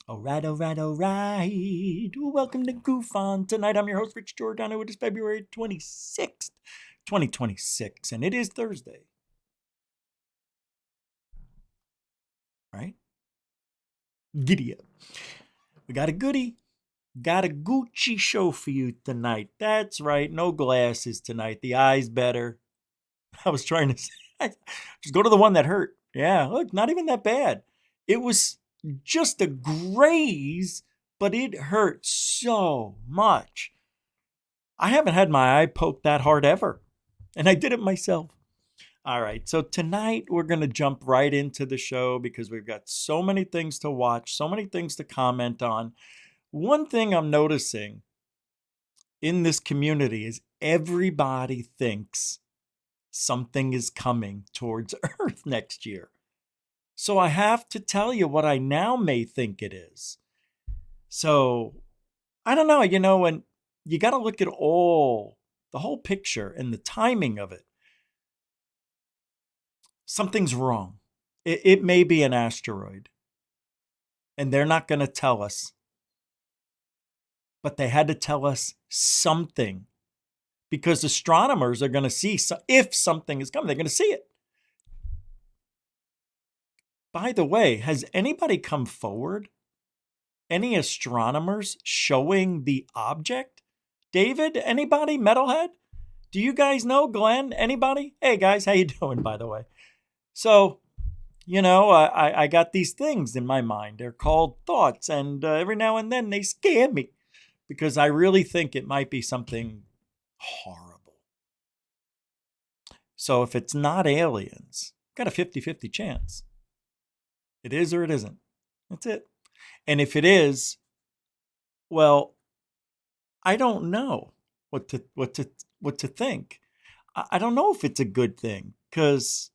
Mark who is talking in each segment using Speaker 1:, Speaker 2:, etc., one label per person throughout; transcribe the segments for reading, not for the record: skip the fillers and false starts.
Speaker 1: All right, all right, all right. Welcome to Goof On. Tonight, I'm your host, Rich Giordano. It is February 26th, 2026, and it is Thursday. Right? Giddy up. We got a goodie. Got a Gucci show for you tonight. That's right. No glasses tonight. The eye's better. I was trying to say, just go to the one that hurt. Yeah, look, not even that bad. It was just a graze, but it hurt so much. I haven't had my eye poked that hard ever, and I did it myself. All right, so tonight we're going to jump right into the show because we've got so many things to watch, so many things to comment on. One thing I'm noticing in this community is everybody thinks something is coming towards Earth next year. So I have to tell you what I now may think it is. So I don't know, when you got to look at the whole picture and the timing of it. Something's wrong. It may be an asteroid. And they're not going to tell us. But they had to tell us something. Because astronomers are going to see if something is coming. They're going to see it. By the way, has anybody come forward? Any astronomers showing the object? David, anybody? Metalhead? Do you guys know? Glenn, anybody? Hey guys, how you doing, by the way? So, I got these things in my mind. They're called thoughts, and every now and then they scare me because I really think it might be something horrible. So if it's not aliens, got a 50-50 chance. It is or it isn't. That's it. And if it is, well, I don't know what to think. I don't know if it's a good thing because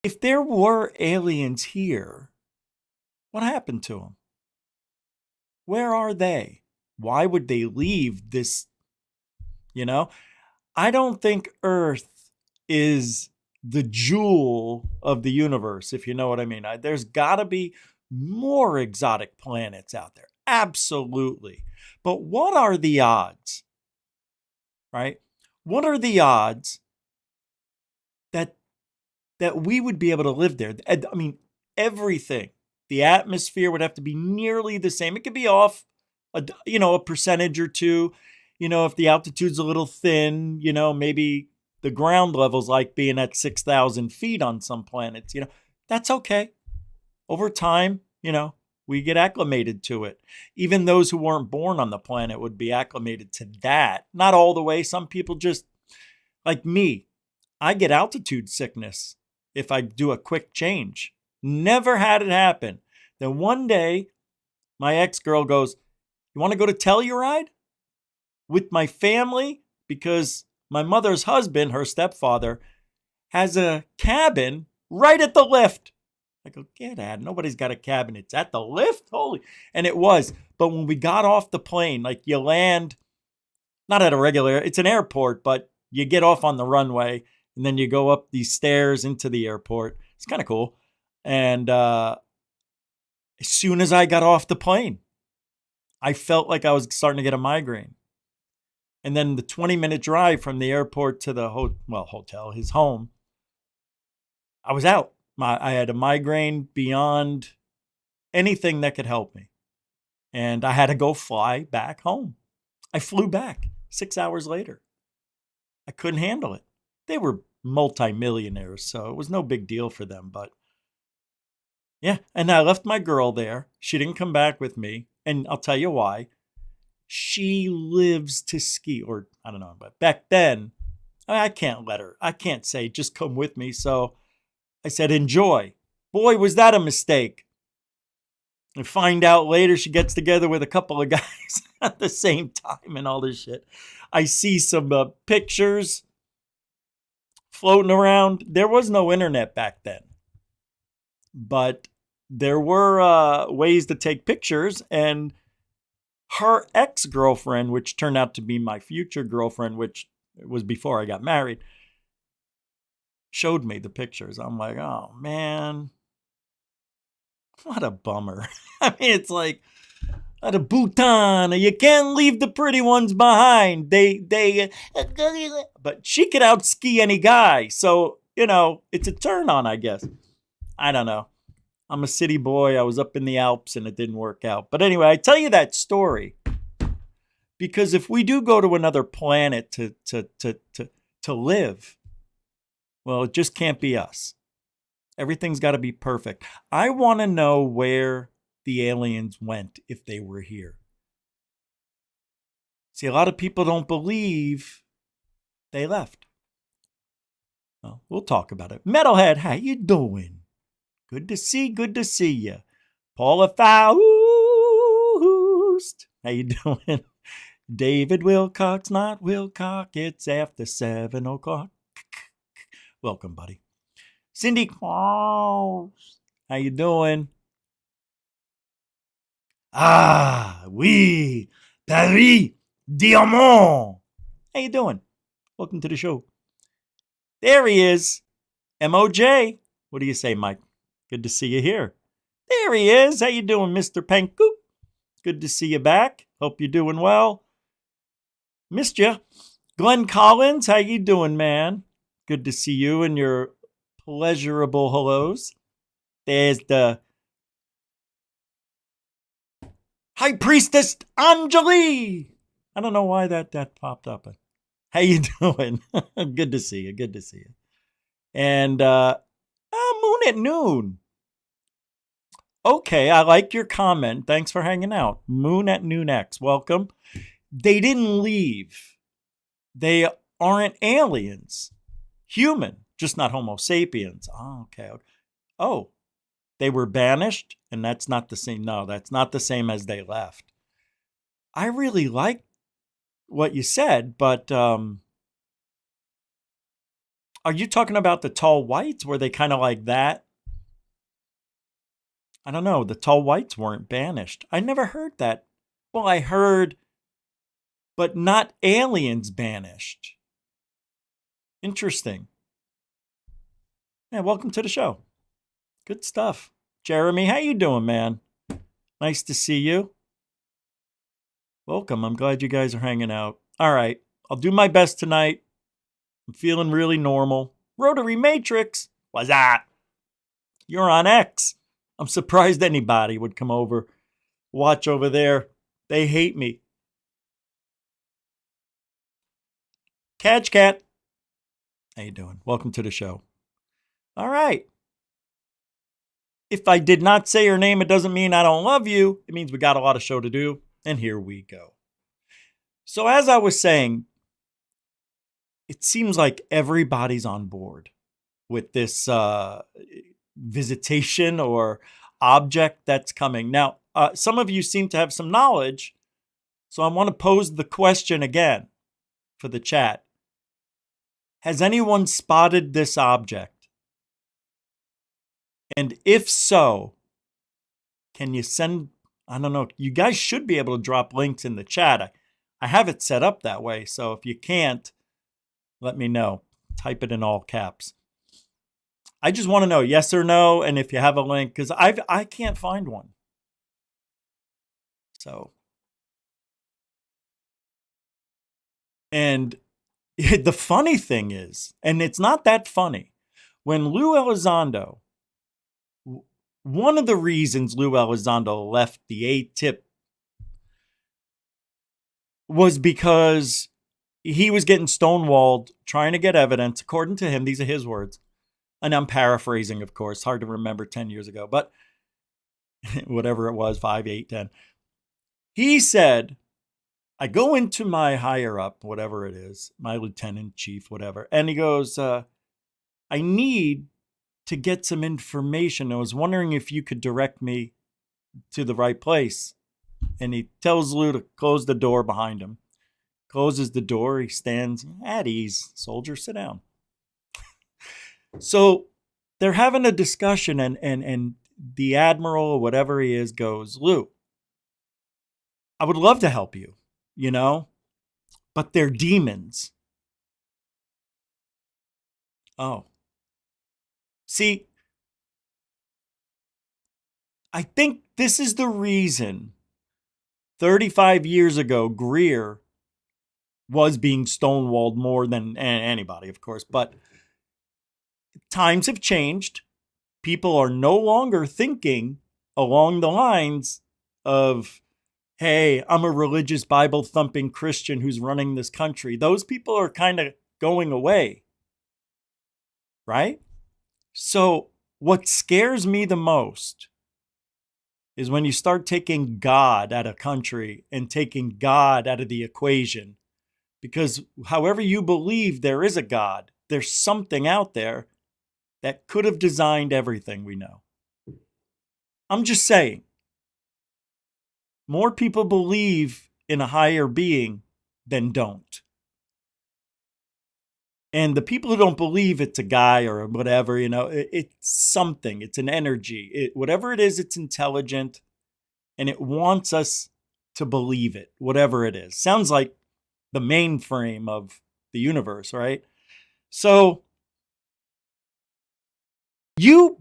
Speaker 1: if there were aliens here, what happened to them? Where are they? Why would they leave this? I don't think Earth is the jewel of the universe, if you know what I mean. There's got to be more exotic planets out there. Absolutely. But what are the odds? Right? What are the odds that we would be able to live there? I mean, everything. The atmosphere would have to be nearly the same. It could be off a percentage or two. If the altitude's a little thin, maybe the ground level's like being at 6,000 feet on some planets. That's okay. Over time, we get acclimated to it. Even those who weren't born on the planet would be acclimated to that. Not all the way. Some people just, like me, I get altitude sickness if I do a quick change. Never had it happen. Then one day, my ex-girl goes, "You want to go to Telluride with my family?" Because my mother's husband, her stepfather, has a cabin right at the lift. I go, get out. Nobody's got a cabin. It's at the lift? Holy. And it was. But when we got off the plane, like you land, not at a regular, it's an airport, but you get off on the runway and then you go up these stairs into the airport. It's kind of cool. And as soon as I got off the plane, I felt like I was starting to get a migraine. And then the 20-minute drive from the airport to the hotel, his home, I was out. I had a migraine beyond anything that could help me. And I had to go fly back home. I flew back 6 hours later. I couldn't handle it. They were multimillionaires, so it was no big deal for them. But yeah, and I left my girl there. She didn't come back with me. And I'll tell you why. She lives to ski, or I don't know, but back then, I can't let her. I can't say, just come with me. So I said, enjoy. Boy, was that a mistake. And find out later she gets together with a couple of guys at the same time and all this shit. I see some pictures floating around. There was no internet back then. But there were ways to take pictures, and her ex-girlfriend, which turned out to be my future girlfriend, which was before I got married, showed me the pictures. I'm like, oh man, What a bummer. I mean, it's like, at a Bhutan, you can't leave the pretty ones behind. But she could out ski any guy. So, it's a turn on, I guess. I don't know. I'm a city boy. I was up in the Alps and it didn't work out. But anyway, I tell you that story because if we do go to another planet to live, well, it just can't be us. Everything's got to be perfect. I want to know where the aliens went if they were here. See, a lot of people don't believe they left. Well, we'll talk about it. Metalhead, how you doing? Good to see you. Paula Faust, how you doing? David Wilcox, not Wilcox, it's after 7 o'clock. Welcome, buddy. Cindy Claus, how you doing? Ah, oui, Paris, Diamant. How you doing? Welcome to the show. There he is, MOJ. What do you say, Mike? Good to see you here. There he is. How you doing, Mr. Pankoop? Good to see you back. Hope you're doing well. Missed you. Glenn Collins, how you doing, man? Good to see you and your pleasurable hellos. There's the High Priestess Anjali. I don't know why that popped up. How you doing? Good to see you. Good to see you. And Moon at Noon. Okay, I like your comment. Thanks for hanging out. Moon at Noon X. Welcome. They didn't leave. They aren't aliens. Human, just not Homo sapiens. Oh, okay. Oh, they were banished, and that's not the same. No, that's not the same as they left. I really like what you said, but are you talking about the tall whites? Were they kind of like that? I don't know. The tall whites weren't banished. I never heard that. Well, I heard, but not aliens banished. Interesting. Yeah, welcome to the show. Good stuff. Jeremy, how you doing, man? Nice to see you. Welcome. I'm glad you guys are hanging out. All right. I'll do my best tonight. I'm feeling really normal. Rotary Matrix. What's that? You're on X. I'm surprised anybody would come over. Watch over there. They hate me. Catch Cat. How you doing? Welcome to the show. All right. If I did not say your name, it doesn't mean I don't love you. It means we got a lot of show to do. And here we go. So as I was saying, it seems like everybody's on board with this visitation or object that's coming. Now, some of you seem to have some knowledge. So I want to pose the question again for the chat. Has anyone spotted this object? And if so, can you send, I don't know, you guys should be able to drop links in the chat. I have it set up that way. So if you can't, let me know. Type it in all caps. I just want to know yes or no. And if you have a link, because I can't find one. So. And the funny thing is, and it's not that funny, when Lou Elizondo, one of the reasons Lou Elizondo left the A-Tip was because he was getting stonewalled, trying to get evidence. According to him, these are his words. And I'm paraphrasing, of course. Hard to remember 10 years ago. But whatever it was, 5, 8, 10. He said, I go into my higher up, whatever it is, my lieutenant, chief, whatever. And he goes, I need to get some information. I was wondering if you could direct me to the right place. And he tells Lou to close the door behind him. Closes the door. He stands at ease. Soldier, sit down. So they're having a discussion, and the admiral or whatever he is goes, Lou, I would love to help you, but they're demons. Oh. See, I think this is the reason 35 years ago, Greer was being stonewalled more than anybody, of course. But times have changed. People are no longer thinking along the lines of, hey, I'm a religious Bible thumping Christian who's running this country. Those people are kind of going away, right? So what scares me the most is when you start taking God out of country and taking God out of the equation. Because however you believe there is a God, there's something out there that could have designed everything we know. I'm just saying, more people believe in a higher being than don't. And the people who don't believe it's a guy or whatever, it's something. It's an energy. Whatever it is, it's intelligent. And it wants us to believe it, whatever it is. Sounds like the mainframe of the universe, right? So you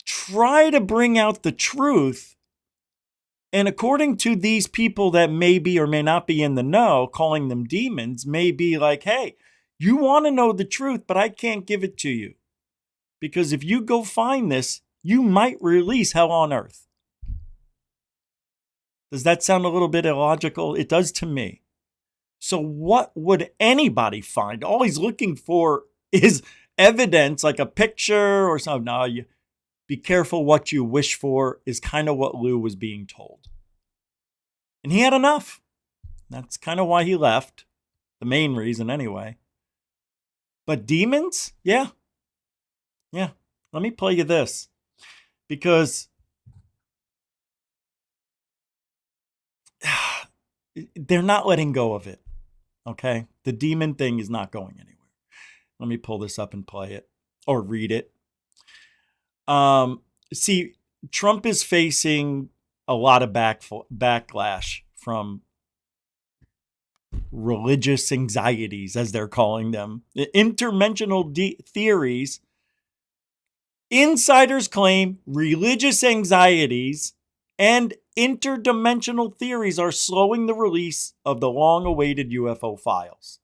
Speaker 1: try to bring out the truth. And according to these people that may be or may not be in the know, calling them demons, may be like, hey, you want to know the truth, but I can't give it to you. Because if you go find this, you might release hell on earth. Does that sound a little bit illogical? It does to me. So what would anybody find? All he's looking for is evidence, like a picture or something. No, you be careful what you wish for is kind of what Lou was being told. And he had enough. That's kind of why he left. The main reason anyway. But demons? Yeah. Let me play you this. Because they're not letting go of it. Okay? The demon thing is not going anywhere. Let me pull this up and play it. Or read it. See, Trump is facing a lot of backlash from religious anxieties, as they're calling them. Interdimensional theories. Insiders claim religious anxieties and interdimensional theories are slowing the release of the long-awaited UFO files.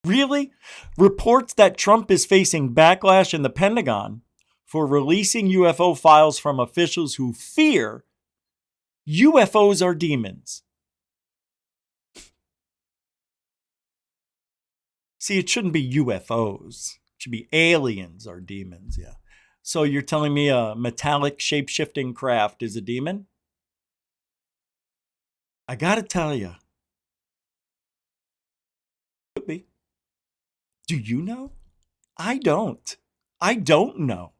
Speaker 1: Really? Reports that Trump is facing backlash in the Pentagon for releasing UFO files from officials who fear UFOs are demons. See, it shouldn't be UFOs. It should be aliens are demons, yeah. So you're telling me a metallic shape-shifting craft is a demon? I gotta tell you. Could be. Do you know? I don't. I don't know.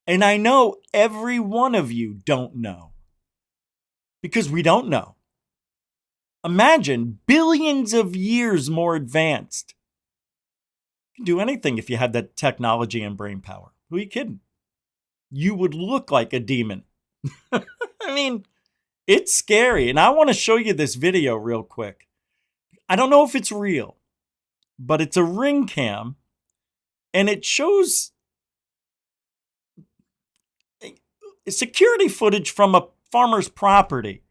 Speaker 1: And I know every one of you don't know. Because we don't know. Imagine billions of years more advanced. You can do anything if you had that technology and brain power. Who are you kidding? You would look like a demon. I mean, it's scary. And I want to show you this video real quick. I don't know if it's real, but it's a ring cam. And it shows security footage from a farmer's property,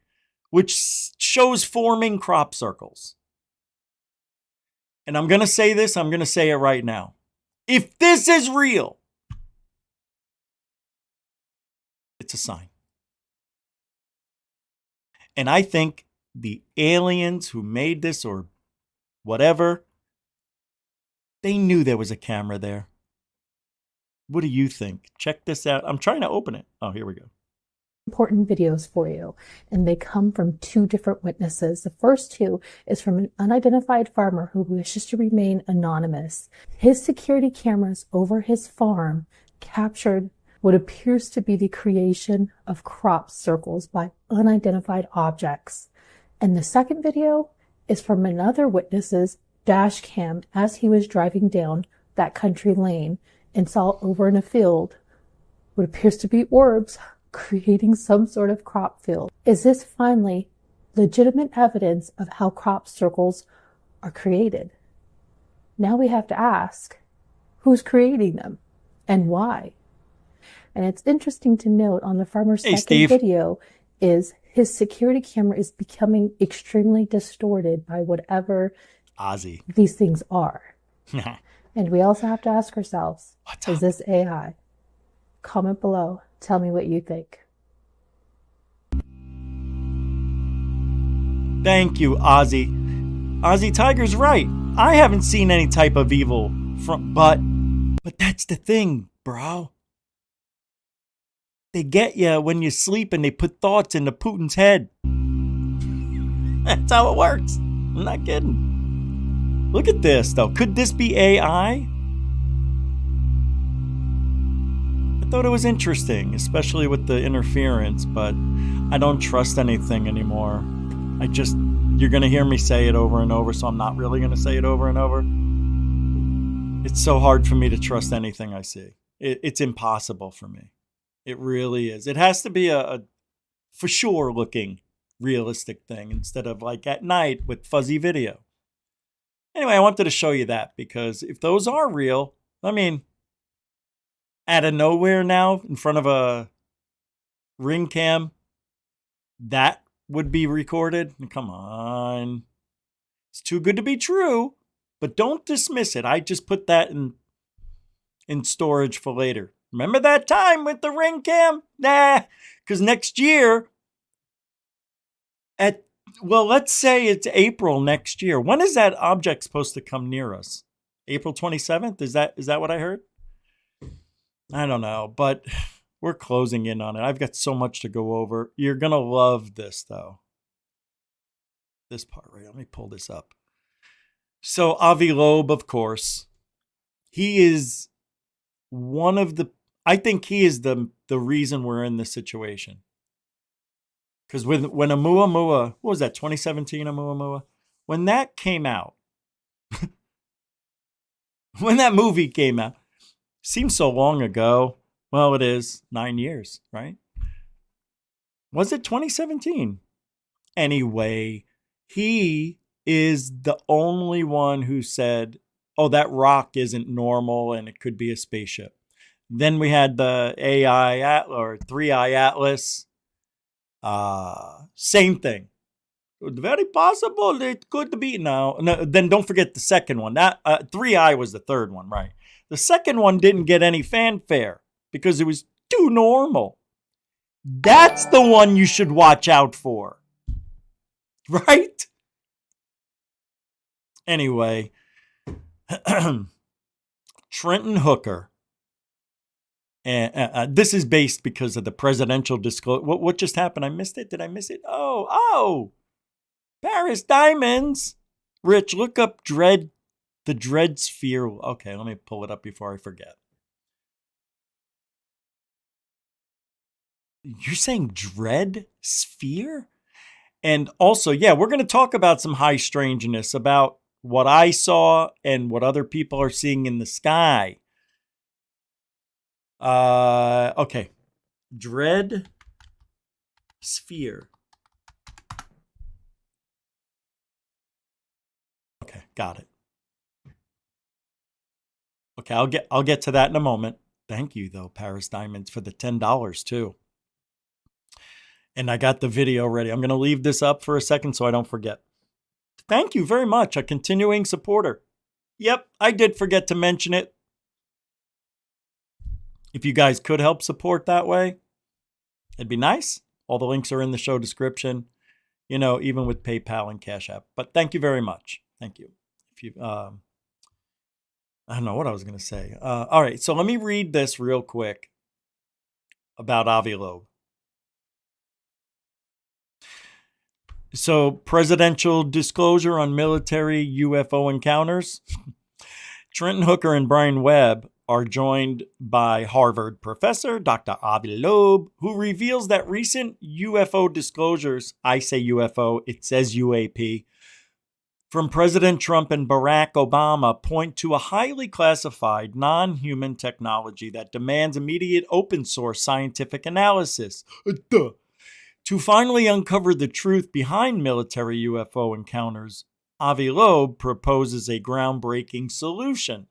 Speaker 1: which shows forming crop circles. And I'm going to say this, I'm going to say it right now. If this is real, it's a sign. And I think the aliens who made this or whatever, they knew there was a camera there. What do you think? Check this out. I'm trying to open it. Oh, here we go.
Speaker 2: Important videos for you, and they come from two different witnesses. The first two is from an unidentified farmer who wishes to remain anonymous. His security cameras over his farm captured what appears to be the creation of crop circles by unidentified objects. And the second video is from another witness's dash cam as he was driving down that country lane and saw over in a field what appears to be orbs creating some sort of crop field. Is this finally legitimate evidence of how crop circles are created? Now we have to ask, who's creating them? and why. And it's interesting to note on the farmer's
Speaker 1: Hey,
Speaker 2: second
Speaker 1: Steve.
Speaker 2: video is his security camera is becoming extremely distorted by whatever
Speaker 1: Ozzy.
Speaker 2: these things are.
Speaker 1: What's
Speaker 2: And we also have to ask ourselves, is
Speaker 1: up?
Speaker 2: this AI? Comment below. Tell me what you think.
Speaker 1: Thank you, Ozzy. Ozzy Tiger's right. I haven't seen any type of evil but that's the thing, bro. They get you when you sleep and they put thoughts into Putin's head. That's how it works. I'm not kidding. Look at this, though. Could this be AI? I thought it was interesting, especially with the interference, but I don't trust anything anymore. You're going to hear me say it over and over, so I'm not really going to say it over and over. It's so hard for me to trust anything I see. It's impossible for me. It really is. It has to be a for sure looking realistic thing instead of like at night with fuzzy video. Anyway, I wanted to show you that because if those are real, I mean, out of nowhere now in front of a ring cam, that would be recorded. Come on. It's too good to be true, but don't dismiss it. I just put that in storage for later. Remember that time with the ring cam? Nah, because next year let's say it's April next year. When is that object supposed to come near us? April 27th? Is that what I heard? I don't know, but we're closing in on it. I've got so much to go over. You're going to love this, though. This part, right? Let me pull this up. So Avi Loeb, of course, he is one of the, I think he is the reason we're in this situation. Because when Oumuamua, what was that, 2017 Oumuamua? When that came out, when that movie came out, seems so long ago. Well, it is 9 years, right? Was it 2017? Anyway, he is the only one who said, oh, that rock isn't normal and it could be a spaceship. Then we had the AI Atlas or 3-Eye Atlas. Same thing. Very possible it could be. No, then don't forget the second one. That 3-Eye was the third one, right? The second one didn't get any fanfare because it was too normal. That's the one you should watch out for. Right? Anyway, Trenton Hooker. And this is based because of the presidential disclosure. What just happened? I missed it. Did I miss it? Oh, Paris Diamonds. Rich, look up the Dread Sphere. Okay, let me pull it up before I forget. You're saying Dread Sphere? And also, yeah, we're going to talk about some high strangeness about what I saw and what other people are seeing in the sky. Okay. Dread Sphere. Okay, got it. Okay, I'll get to that in a moment. Thank you though, Paris Diamonds, for the $10 too. And I got the video ready. I'm going to leave this up for a second so I don't forget. Thank you very much, a continuing supporter. Yep, I did forget to mention it. If you guys could help support that way, it'd be nice. All the links are in the show description, even with PayPal and Cash App. But thank you very much. Thank you. If you, I don't know what I was going to say. All right, so let me read this real quick about Avi Loeb. So, presidential disclosure on military UFO encounters. Trenton Hooker and Brian Webb are joined by Harvard professor Dr. Avi Loeb, who reveals that recent UFO disclosures, I say UFO, it says UAP, from President Trump and Barack Obama point to a highly classified non-human technology that demands immediate open source scientific analysis. To finally uncover the truth behind military UFO encounters, Avi Loeb proposes a groundbreaking solution.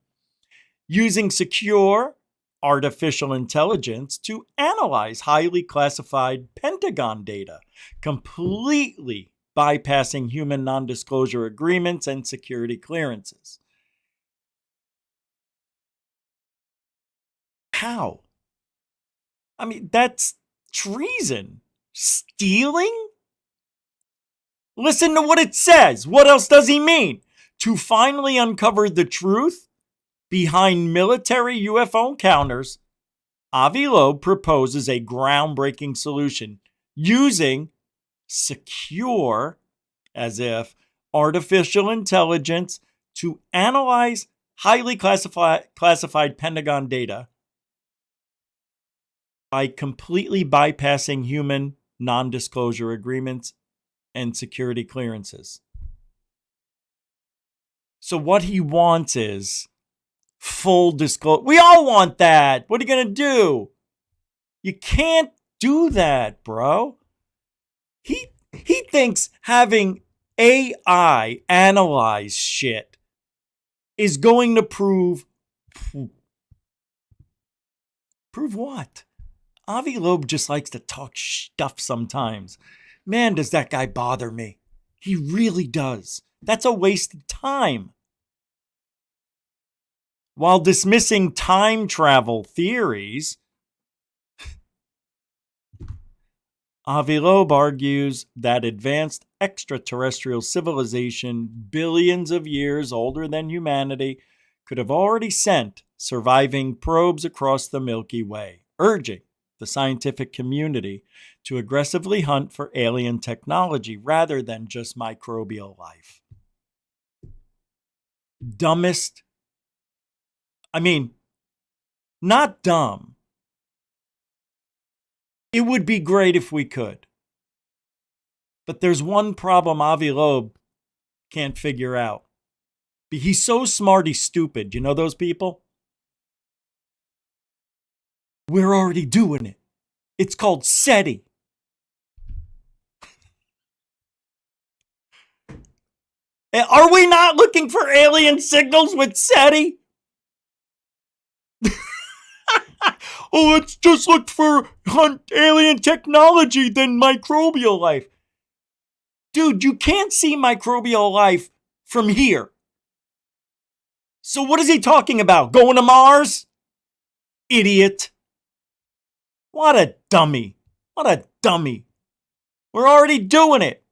Speaker 1: Using secure, artificial intelligence to analyze highly classified Pentagon data, completely bypassing human non-disclosure agreements and security clearances. How? I mean, that's treason. Stealing? Listen to what it says. What else does he mean? To finally uncover the truth behind military UFO encounters, Avi Loeb proposes a groundbreaking solution using secure, as if, artificial intelligence to analyze highly classified Pentagon data by completely bypassing human non-disclosure agreements and security clearances. So what he wants is full disclosure. We all want that. What are you going to do? You can't do that, bro. He thinks having AI analyze shit is going to prove what? Avi Loeb just likes to talk stuff sometimes. Man, does that guy bother me. He really does. That's a waste of time. While dismissing time travel theories, Avi Loeb argues that advanced extraterrestrial civilization, billions of years older than humanity, could have already sent surviving probes across the Milky Way, urging the scientific community to aggressively hunt for alien technology rather than just microbial life. Dumbest. I mean, not dumb. It would be great if we could. But there's one problem Avi Loeb can't figure out. He's so smart, he's stupid. You know those people? We're already doing it. It's called SETI. Are we not looking for alien signals with SETI? Oh, let's just look for alien technology than microbial life. Dude, you can't see microbial life from here. So what is he talking about? Going to Mars? Idiot. What a dummy. What a dummy. We're already doing it.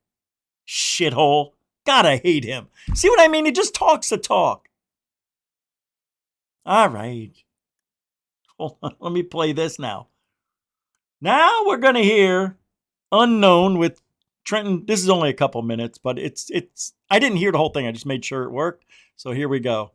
Speaker 1: Shithole. Gotta hate him. See what I mean? He just talks the talk. All right. Hold on. Let me play this now. Now we're going to hear Unknown with Trenton. This is only a couple minutes, but it's. I didn't hear the whole thing. I just made sure it worked. So here we go.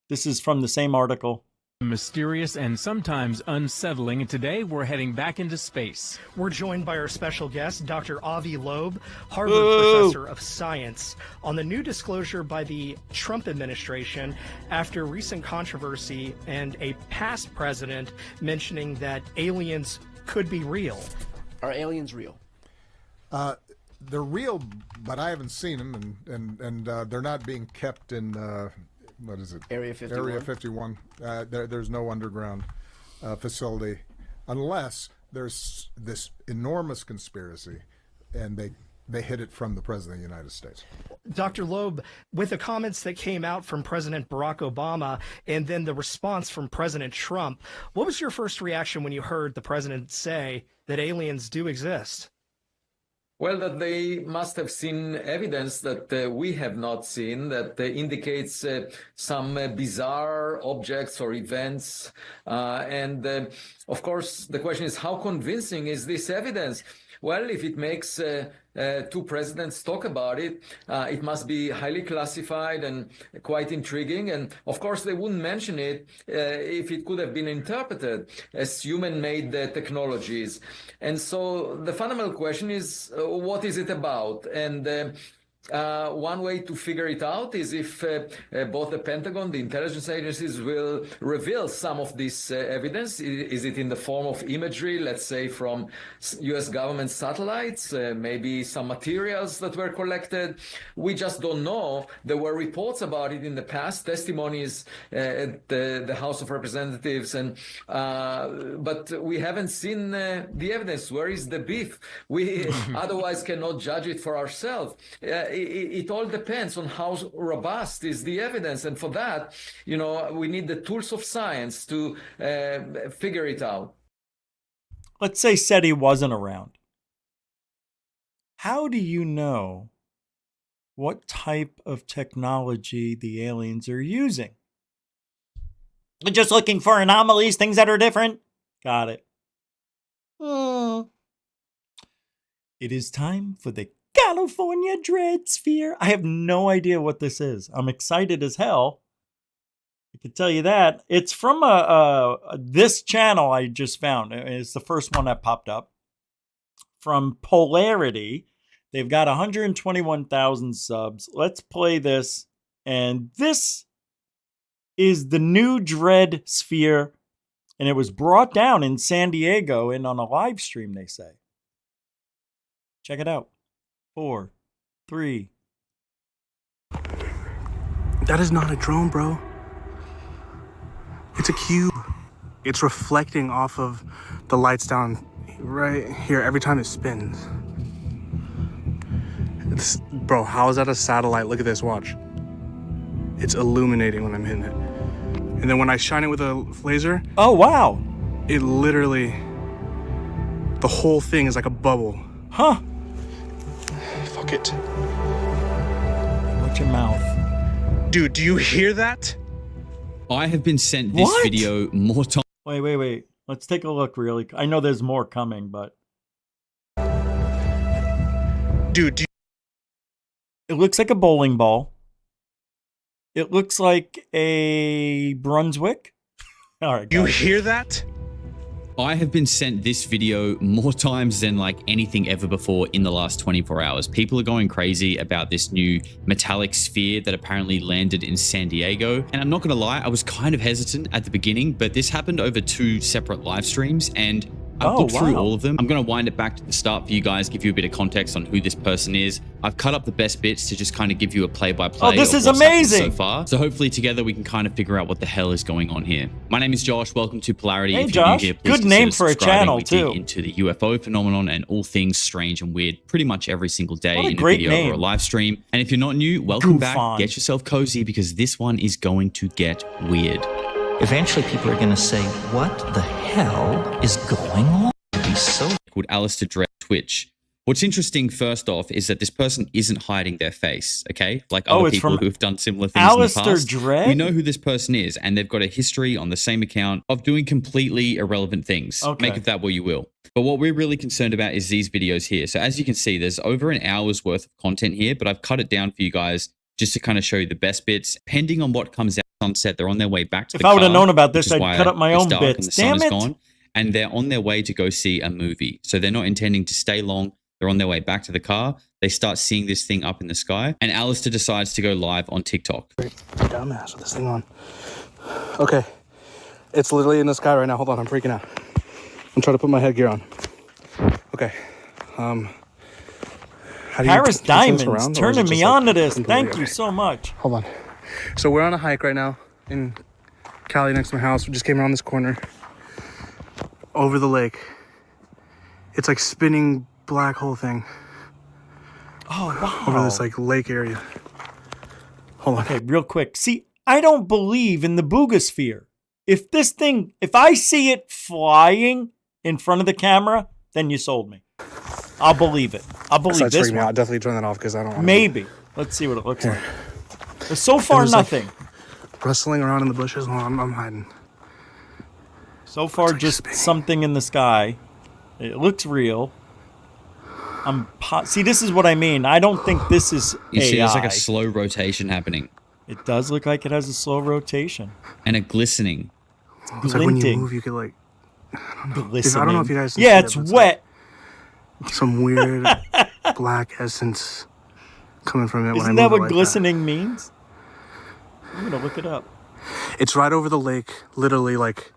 Speaker 1: This is from the same article.
Speaker 3: Mysterious and sometimes unsettling, and today we're heading back into space.
Speaker 4: We're joined by our special guest, Dr. Avi Loeb, Harvard professor of science, on the new disclosure by the Trump administration after recent controversy and a past president mentioning that aliens could be real.
Speaker 5: Are aliens real?
Speaker 6: They're real, but I haven't seen them, and they're not being kept in what is it?
Speaker 5: Area 51.
Speaker 6: Area 51. There's no underground facility, unless there's this enormous conspiracy, and they hid it from the President of the United States.
Speaker 4: Dr. Loeb, with the comments that came out from President Barack Obama and then the response from President Trump, what was your first reaction when you heard the president say that aliens do exist?
Speaker 7: Well, that they must have seen evidence that we have not seen that indicates some bizarre objects or events. Of course, the question is, how convincing is this evidence? Well, if it makes two presidents talk about it, it must be highly classified and quite intriguing. And of course, they wouldn't mention it if it could have been interpreted as human-made technologies. And so the fundamental question is, what is it about? And One way to figure it out is if both the Pentagon, the intelligence agencies will reveal some of this evidence. Is it in the form of imagery, let's say from US government satellites, maybe some materials that were collected? We just don't know. There were reports about it in the past, testimonies at the House of Representatives, but we haven't seen the evidence. Where is the beef? We otherwise cannot judge it for ourselves. It all depends on how robust is the evidence. And for that, we need the tools of science to figure it out.
Speaker 1: Let's say SETI wasn't around. How do you know what type of technology the aliens are using? They're just looking for anomalies, things that are different. Got it. It is time for the California Dread Sphere. I have no idea what this is. I'm excited as hell. I can tell you that. It's from this channel I just found. It's the first one that popped up. From Polarity. They've got 121,000 subs. Let's play this. And this is the new Dread Sphere. And it was brought down in San Diego and on a live stream, they say. Check it out. 4, 3.
Speaker 5: That is not a drone, bro. It's a cube. It's reflecting off of the lights down right here every time it spins. Bro, how is that a satellite? Look at this, watch. It's illuminating when I'm hitting it. And then when I shine it with a laser,
Speaker 1: oh, wow.
Speaker 5: It literally, the whole thing is like a bubble.
Speaker 1: Huh.
Speaker 5: Fuck it.
Speaker 1: Watch your mouth.
Speaker 5: Dude, do you hear that?
Speaker 8: I have been sent this video more times.
Speaker 1: Wait. Let's take a look really. I know there's more coming, but.
Speaker 5: Dude,
Speaker 1: it looks like a bowling ball. It looks like a Brunswick. All right.
Speaker 5: You hear that?
Speaker 8: I have been sent this video more times than like anything ever before in the last 24 hours. People are going crazy about this new metallic sphere that apparently landed in San Diego. And I'm not going to lie, I was kind of hesitant at the beginning, but this happened over 2 separate live streams and I've looked through all of them. I'm going to wind it back to the start for you guys, give you a bit of context on who this person is. I've cut up the best bits to just kind of give you a play-by-play.
Speaker 1: Oh, this is amazing!
Speaker 8: So far. So hopefully together we can kind of figure out what the hell is going on here. My name is Josh. Welcome to Polarity.
Speaker 1: Hey,
Speaker 8: if you're
Speaker 1: Josh.
Speaker 8: New here, please
Speaker 1: good name for a channel,
Speaker 8: we
Speaker 1: too.
Speaker 8: dig into the UFO phenomenon and all things strange and weird pretty much every single day in a video
Speaker 1: name.
Speaker 8: or a live stream. And if you're not new, welcome back. Get yourself cozy because this one is going to get weird.
Speaker 9: Eventually people are going to say, what the hell is going on?
Speaker 8: Called Alistair Dread Twitch. What's interesting, first off, is that this person isn't hiding their face, okay? Like other people who have done similar things
Speaker 1: Alistair
Speaker 8: in the past.
Speaker 1: Dread?
Speaker 8: We know who this person is, and they've got a history on the same account of doing completely irrelevant things.
Speaker 1: Okay.
Speaker 8: Make of that what you will. But what we're really concerned about is these videos here. So as you can see, there's over an hour's worth of content here, but I've cut it down for you guys just to kind of show you the best bits. Depending on what comes out sunset, they're on their way back to the car.
Speaker 1: If I would have known about this, I'd cut up my own bits. Damn it.
Speaker 8: Gone. And they're on their way to go see a movie. So they're not intending to stay long. They're on their way back to the car. They start seeing this thing up in the sky. And Alistair decides to go live on TikTok.
Speaker 5: Dumbass with this thing on. Okay. It's literally in the sky right now. Hold on, I'm freaking out. I'm trying to put my headgear on. Okay.
Speaker 1: Paris Diamonds turning me on to this. Thank you so much.
Speaker 5: Hold on. So we're on a hike right now in Cali next to my house. We just came around this corner. Over the lake. It's like spinning black hole thing.
Speaker 1: Oh, wow.
Speaker 5: Over this like lake area. Hold on.
Speaker 1: Okay, real quick. See, I don't believe in the boogosphere. If I see it flying in front of the camera, then you sold me. I'll believe it. I'll believe this one.
Speaker 5: I'll definitely turn that off because I don't want to.
Speaker 1: Maybe. Let's see what it looks like. But so far, nothing.
Speaker 5: Like rustling around in the bushes. Hold on, I'm hiding.
Speaker 1: So far, like just something in the sky. It looks real. See, this is what I mean. I don't think this is
Speaker 8: You
Speaker 1: AI.
Speaker 8: see, there's like a slow rotation happening.
Speaker 1: It does look like it has a slow rotation.
Speaker 8: And a glistening.
Speaker 1: It's
Speaker 5: glinting. Like when you move, you could like...
Speaker 1: I don't know.
Speaker 5: I don't know if you guys...
Speaker 1: Yeah, it's wet.
Speaker 5: Like some weird black essence coming from it when I
Speaker 1: Isn't
Speaker 5: move
Speaker 1: that
Speaker 5: it
Speaker 1: what
Speaker 5: like
Speaker 1: glistening means? I'm gonna look it up.
Speaker 5: It's right over the lake, literally like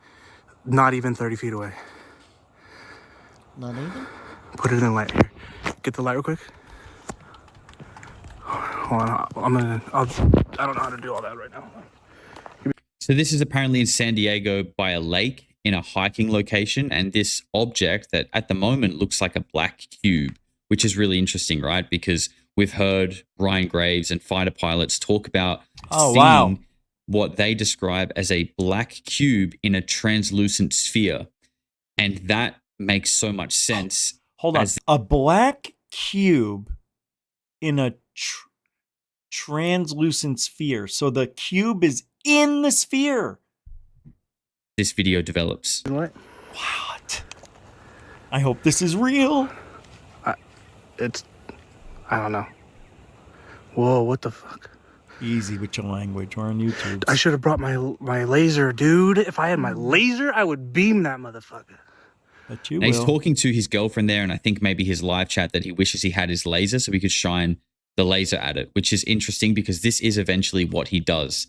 Speaker 5: not even 30 feet away.
Speaker 1: Not even?
Speaker 5: Put it in light here. Get the light real quick. Hold on, I don't know how to do all that right now.
Speaker 8: So this is apparently in San Diego by a lake in a hiking location. And this object that at the moment looks like a black cube, which is really interesting, right? Because we've heard Ryan Graves and fighter pilots talk about seeing what they describe as a black cube in a translucent sphere. And that makes so much sense.
Speaker 1: Hold on. A black cube in a translucent sphere. So the cube is in the sphere.
Speaker 8: This video develops.
Speaker 5: What?
Speaker 1: I hope this is real.
Speaker 5: I don't know. Whoa, what the fuck?
Speaker 1: Easy with your language. We're on YouTube.
Speaker 5: I should have brought my laser, dude. If I had my laser, I would beam that motherfucker.
Speaker 1: But you
Speaker 8: now
Speaker 1: will.
Speaker 8: He's talking to his girlfriend there, and I think maybe his live chat that he wishes he had his laser so he could shine the laser at it, which is interesting because this is eventually what he does.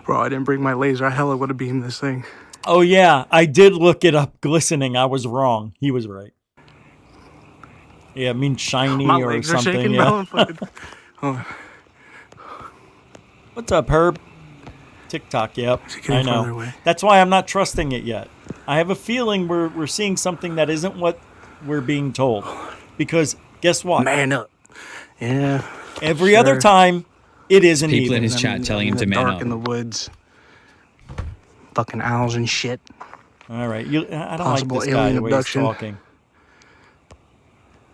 Speaker 5: Bro, I didn't bring my laser. I hella would have beamed this thing.
Speaker 1: Oh, yeah. I did look it up. Glistening. I was wrong. He was right. Yeah, it means shiny
Speaker 5: my
Speaker 1: or
Speaker 5: legs
Speaker 1: something.
Speaker 5: Are shaking,
Speaker 1: yeah.
Speaker 5: Oh.
Speaker 1: What's up, Herb? TikTok, yep. I know.
Speaker 5: Away?
Speaker 1: That's why I'm not trusting it yet. I have a feeling we're seeing something that isn't what we're being told. Because guess what?
Speaker 5: Man up. Yeah.
Speaker 1: Every other time, it isn't
Speaker 8: People
Speaker 1: even.
Speaker 8: in his chat telling him to man
Speaker 5: dark
Speaker 8: up.
Speaker 5: in the woods. Fucking owls and shit.
Speaker 1: All right. I don't
Speaker 5: Possible
Speaker 1: like this guy,
Speaker 5: alien
Speaker 1: the way he's
Speaker 5: abduction.
Speaker 1: talking.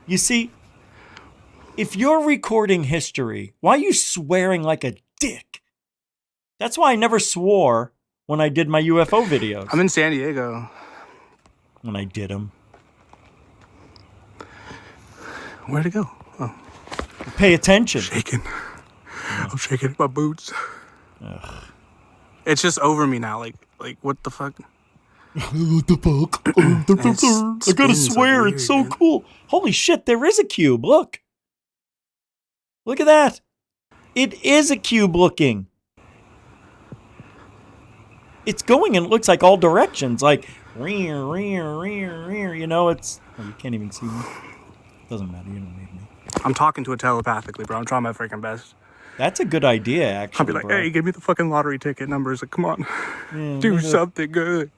Speaker 1: You see, if you're recording history, why are you swearing like a dick? That's why I never swore when I did my UFO videos.
Speaker 5: I'm in San Diego.
Speaker 1: When I did them.
Speaker 5: Where'd it go? Oh.
Speaker 1: Pay attention.
Speaker 5: Shaking. I'm shaking my boots. Ugh. It's just over me now. Like what the fuck?
Speaker 1: What the fuck? I gotta swear, like it's so weird, cool. Holy shit, there is a cube. Look. Look at that. It is a cube looking. It's going in, it looks like all directions. Like, you know, it's... Oh, you can't even see me. Doesn't matter, you don't need me.
Speaker 5: I'm talking to it telepathically, bro. I'm trying my freaking best.
Speaker 1: That's a good idea, actually,
Speaker 5: I'll be like,
Speaker 1: bro.
Speaker 5: hey, give me the fucking lottery ticket numbers. Like, come on.
Speaker 1: Yeah,
Speaker 5: do something good.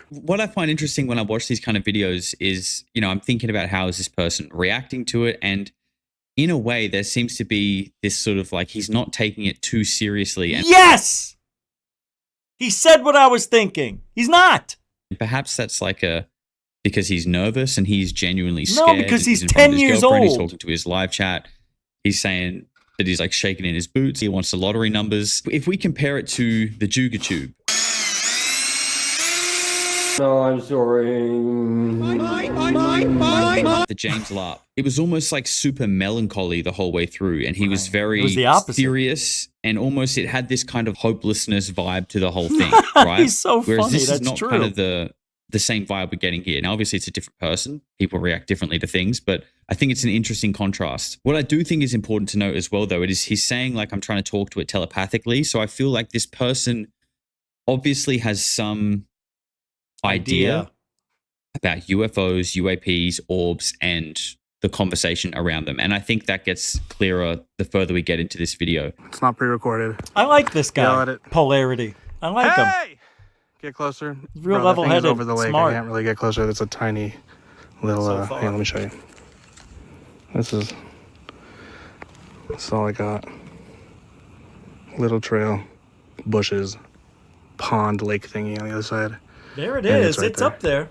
Speaker 8: What I find interesting when I watch these kind of videos is, you know, I'm thinking about how is this person reacting to it. And in a way, there seems to be this sort of like, he's not taking it too seriously. And
Speaker 1: yes! He said what I was thinking. He's not.
Speaker 8: Perhaps that's like because he's nervous and he's genuinely scared.
Speaker 1: No, because he's
Speaker 8: in front of
Speaker 1: 10
Speaker 8: his
Speaker 1: years
Speaker 8: girlfriend.
Speaker 1: old.
Speaker 8: He's talking to his live chat. He's saying that he's like shaking in his boots. He wants the lottery numbers. If we compare it to the Juga Tube.
Speaker 10: No, I'm sorry.
Speaker 8: The James Larp. It was almost like super melancholy the whole way through. And he was very serious and almost it had this kind of hopelessness vibe to the whole thing, right?
Speaker 1: He's so
Speaker 8: Whereas
Speaker 1: funny.
Speaker 8: this
Speaker 1: That's
Speaker 8: is not
Speaker 1: true.
Speaker 8: kind of the same vibe we're getting here. Now, obviously, it's a different person. People react differently to things, but I think it's an interesting contrast. What I do think is important to note as well, though, it is he's saying like I'm trying to talk to it telepathically. So I feel like this person obviously has some idea about UFOs, UAPs, orbs, and the conversation around them. And I think that gets clearer the further we get into this video.
Speaker 5: It's not pre-recorded.
Speaker 1: I like this guy.
Speaker 5: Yell at it.
Speaker 1: Polarity. I like him.
Speaker 5: Get closer.
Speaker 1: Real
Speaker 5: Bro,
Speaker 1: level-headed,
Speaker 5: over the lake.
Speaker 1: smart.
Speaker 5: I can't really get closer. That's a tiny little.
Speaker 1: So far.
Speaker 5: Hey, let me show you. This is all I got. Little trail, bushes, pond, lake thingy on the other side.
Speaker 1: There it
Speaker 5: And
Speaker 1: is.
Speaker 5: right
Speaker 1: It's
Speaker 5: there.
Speaker 1: up there.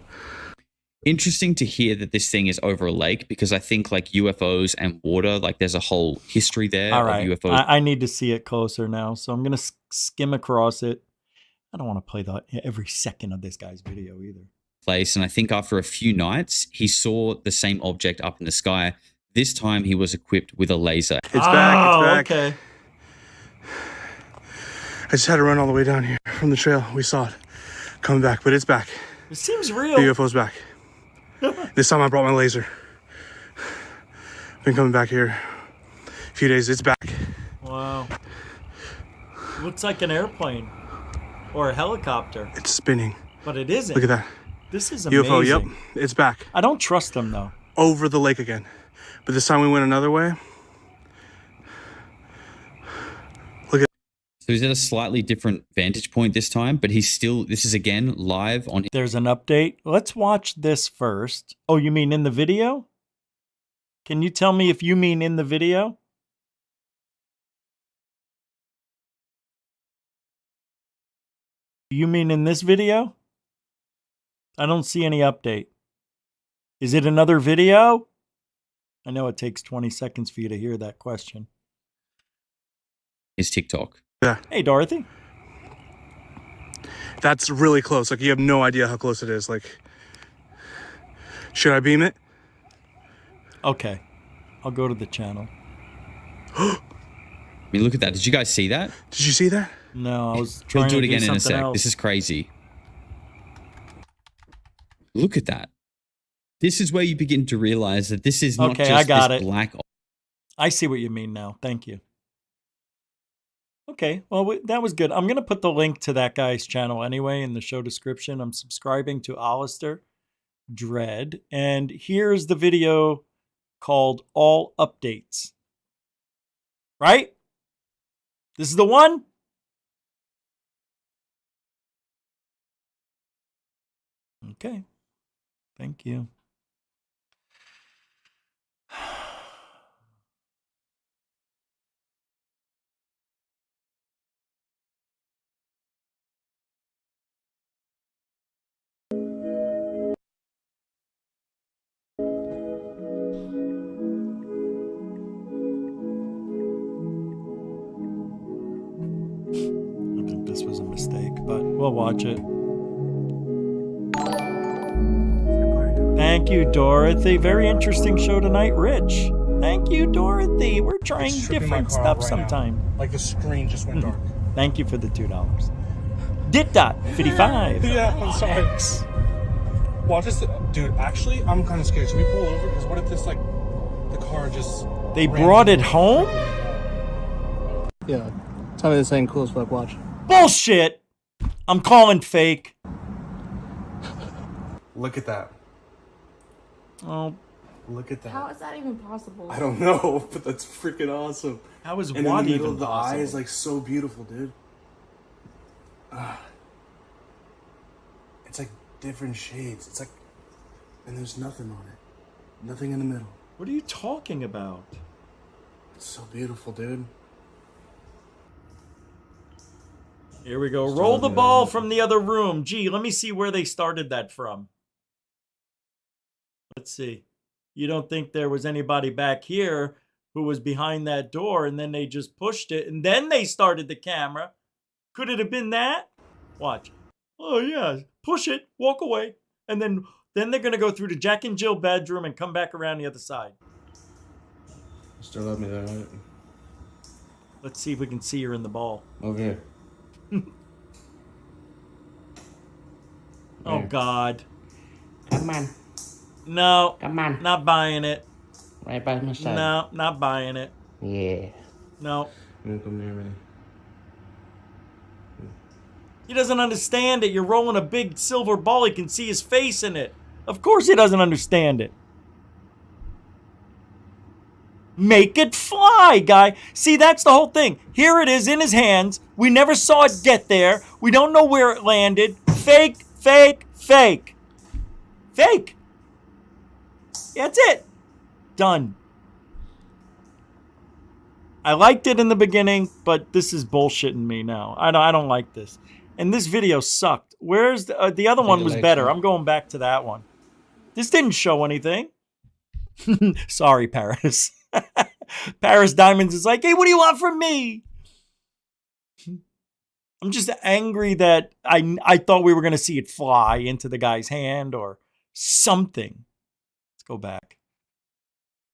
Speaker 8: Interesting to hear that this thing is over a lake because I think like UFOs and water, like there's a whole history there
Speaker 1: All right.
Speaker 8: of UFOs.
Speaker 1: I need to see it closer now, so I'm going to skim across it. I don't want to play every second of this guy's video either.
Speaker 8: Place, and I think after a few nights, he saw the same object up in the sky. This time he was equipped with a laser.
Speaker 5: It's back. It's back.
Speaker 1: Okay.
Speaker 5: I just had to run all the way down here from the trail. We saw it coming back, but it's back.
Speaker 1: It seems real.
Speaker 5: The UFO's back. This time I brought my laser. Been coming back here few days. It's back.
Speaker 1: Wow. Looks like an airplane or a helicopter.
Speaker 5: It's spinning.
Speaker 1: But it isn't.
Speaker 5: Look at that.
Speaker 1: This is amazing.
Speaker 5: UFO, yep. It's back.
Speaker 1: I don't trust them, though.
Speaker 5: Over the lake again. But this time we went another way. Look at.
Speaker 8: So he's at a slightly different vantage point this time, but he's still, this is again live on.
Speaker 1: There's an update. Let's watch this first. Oh, you mean in the video? Can you tell me if you mean in the video? You mean in this video? I don't see any update. Is it another video? I know it takes 20 seconds for you to hear that question.
Speaker 8: His TikTok.
Speaker 5: Yeah.
Speaker 1: Hey, Dorothy.
Speaker 5: That's really close. Like, you have no idea how close it is. Like, should I beam it?
Speaker 1: Okay. I'll go to the channel.
Speaker 8: I mean, look at that. Did you guys see that?
Speaker 5: Did you see that?
Speaker 1: No, I was
Speaker 8: He'll
Speaker 1: trying
Speaker 8: do it
Speaker 1: to
Speaker 8: again in a
Speaker 1: something
Speaker 8: sec.
Speaker 1: else.
Speaker 8: This is crazy. Look at that. This is where you begin to realize that this is not
Speaker 1: Okay,
Speaker 8: just
Speaker 1: I got
Speaker 8: this
Speaker 1: it.
Speaker 8: black.
Speaker 1: I see what you mean now. Thank you. Okay, well, that was good. I'm going to put the link to that guy's channel anyway in the show description. I'm subscribing to Alistair Dread. And here's the video called All Updates. Right? This is the one? Okay. Thank you. I think this was a mistake, but we'll watch it. Thank you, Dorothy. Very interesting show tonight, Rich. Thank you, Dorothy. We're trying different stuff sometime.
Speaker 5: Like the screen just went dark.
Speaker 1: Thank you for the $2. Dit.55.
Speaker 5: Yeah, I'm sorry. Watch this. Dude, actually, I'm kind of scared. Should we pull over? Because what if this, like, the car just...
Speaker 1: They brought it home?
Speaker 5: Yeah. Tell me this ain't cool as fuck. Watch.
Speaker 1: Bullshit! I'm calling fake.
Speaker 5: Look at that.
Speaker 1: Oh,
Speaker 5: Look at that.
Speaker 11: How is that even possible?
Speaker 5: I don't know, but that's freaking awesome.
Speaker 1: how is
Speaker 5: And
Speaker 1: what
Speaker 5: in the middle
Speaker 1: even
Speaker 5: of the
Speaker 1: possible?
Speaker 5: eye is like so beautiful, dude. It's like different shades. It's like, and there's nothing on it. Nothing in the middle.
Speaker 1: What are you talking about?
Speaker 5: It's so beautiful, dude.
Speaker 1: Here we go. Roll the ball from the other room. Gee, let me see where they started that from. Let's see. You don't think there was anybody back here who was behind that door and then they just pushed it and then they started the camera? Could it have been that? Watch. Oh, yeah. Push it. Walk away. And then they're going to go through the Jack and Jill bedroom and come back around the other side.
Speaker 10: Still love me there, right?
Speaker 1: Let's see if we can see her in the ball.
Speaker 10: Okay.
Speaker 1: Oh, God.
Speaker 10: Come on.
Speaker 1: No.
Speaker 10: Come on.
Speaker 1: Not buying it.
Speaker 10: Right by my side.
Speaker 1: No, not buying it.
Speaker 10: Yeah.
Speaker 1: No.
Speaker 10: You come near me.
Speaker 1: He doesn't understand it. You're rolling a big silver ball. He can see his face in it. Of course he doesn't understand it. Make it fly, guy. See, that's the whole thing. Here it is in his hands. We never saw it get there. We don't know where it landed. Fake, fake, fake. Fake. That's it. Done. I liked it in the beginning, but this is bullshitting me now. I don't like this. And this video sucked. Where's the other one was better. I'm going back to that one. This didn't show anything. Sorry, Paris. Paris Diamonds is like, hey, what do you want from me? I'm just angry that I thought we were going to see it fly into the guy's hand or something. Let's go back.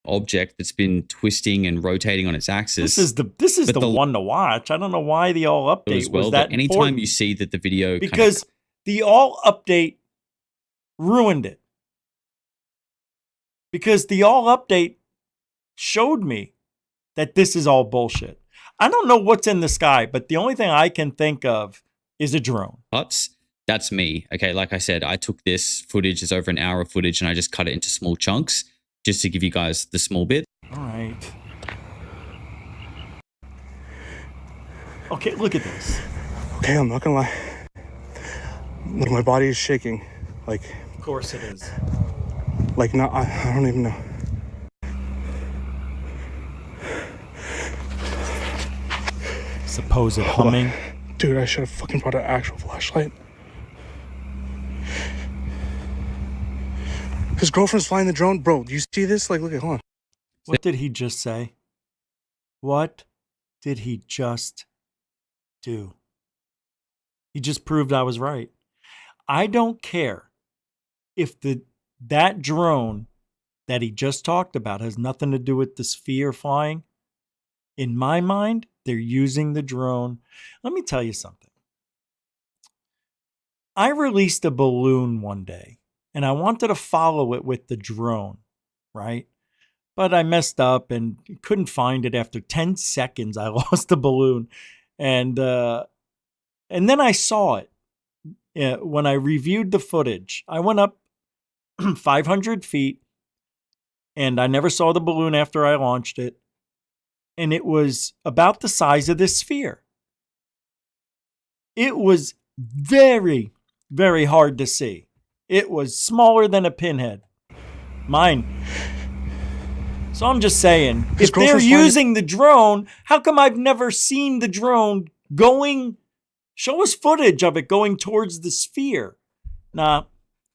Speaker 8: Object that's been twisting and rotating on its axis.
Speaker 1: This is the one to watch. I don't know why the all update was that
Speaker 8: anytime
Speaker 1: important.
Speaker 8: you see that the video
Speaker 1: Because the all update ruined it. Because the all update showed me that this is all bullshit. I don't know what's in the sky, but the only thing I can think of is a drone.
Speaker 8: Ups. That's me. Okay, like I said, I took this footage, it's over an hour of footage, and I just cut it into small chunks just to give you guys the small bit.
Speaker 1: All right. Okay, look at this.
Speaker 5: Okay, I'm not gonna lie. Like, my body is shaking. Like,
Speaker 1: Of course it is.
Speaker 5: like not, I don't even know.
Speaker 1: Supposed humming.
Speaker 5: Dude, I should have fucking brought an actual flashlight. His girlfriend's flying the drone. Bro, do you see this? Like, look at, hold on.
Speaker 1: What did he just say? What did he just do? He just proved I was right. I don't care if that drone that he just talked about has nothing to do with the sphere flying. In my mind, they're using the drone. Let me tell you something. I released a balloon one day, and I wanted to follow it with the drone, right? But I messed up and couldn't find it. After 10 seconds, I lost the balloon. And then I saw it when I reviewed the footage. I went up 500 feet, and I never saw the balloon after I launched it. And it was about the size of this sphere. It was very, very hard to see. It was smaller than a pinhead. Mine. So I'm just saying, if they're using the drone, how come I've never seen the drone going? Show us footage of it going towards the sphere. Nah,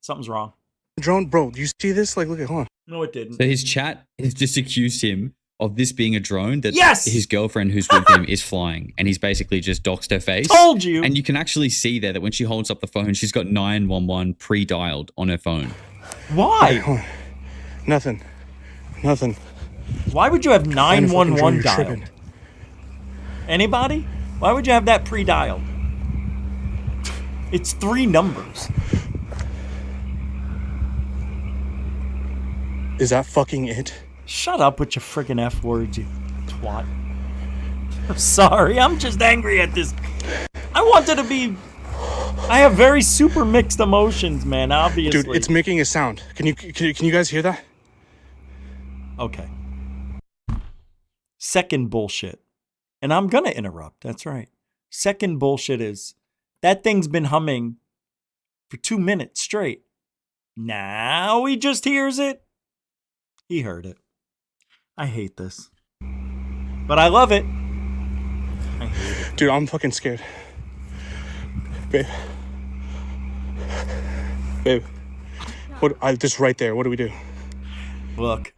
Speaker 1: something's wrong.
Speaker 5: Drone, bro, do you see this? Like, look at, hold on.
Speaker 1: No, it didn't.
Speaker 8: So his chat has just accused him of this being a drone that
Speaker 1: yes!
Speaker 8: his girlfriend who's with him is flying, and he's basically just doxed her face.
Speaker 1: Told you.
Speaker 8: And you can actually see there that when she holds up the phone, she's got 911 pre-dialed on her phone.
Speaker 1: Why?
Speaker 5: Nothing.
Speaker 1: Why would you have 911 dialed? Anybody? Why would you have that pre-dialed? It's 3 numbers.
Speaker 5: Is that fucking it?
Speaker 1: Shut up with your friggin' F words, you twat. I'm sorry, I'm just angry at this. I wanted to be... I have very super mixed emotions, man, obviously.
Speaker 5: Dude, it's making a sound. Can you guys hear that?
Speaker 1: Okay. Second bullshit. And I'm gonna interrupt, that's right. Second bullshit is, that thing's been humming for 2 minutes straight. Now he just hears it. He heard it. I hate this. But I love it. I hate it.
Speaker 5: Dude, I'm fucking scared. Babe. Just right there. What do we do?
Speaker 1: Look.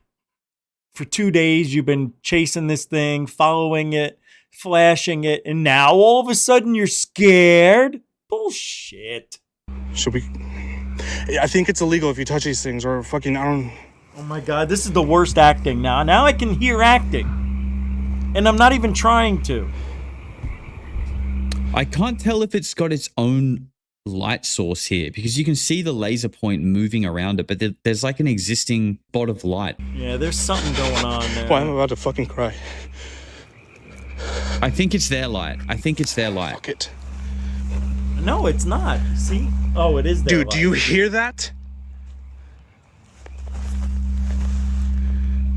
Speaker 1: For 2 days, you've been chasing this thing, following it, flashing it, and now all of a sudden you're scared? Bullshit.
Speaker 5: Should we... I think it's illegal if you touch these things, or fucking, I don't...
Speaker 1: Oh my God, this is the worst acting now. Now I can hear acting. And I'm not even trying to.
Speaker 8: I can't tell if it's got its own light source here, because you can see the laser point moving around it, but there's like an existing spot of light.
Speaker 1: Yeah, there's something going on there.
Speaker 5: Boy, I'm about to fucking cry.
Speaker 8: I think it's their light.
Speaker 5: Fuck it.
Speaker 1: No, it's not. See? Oh, it is their
Speaker 5: light. Dude, do you hear that?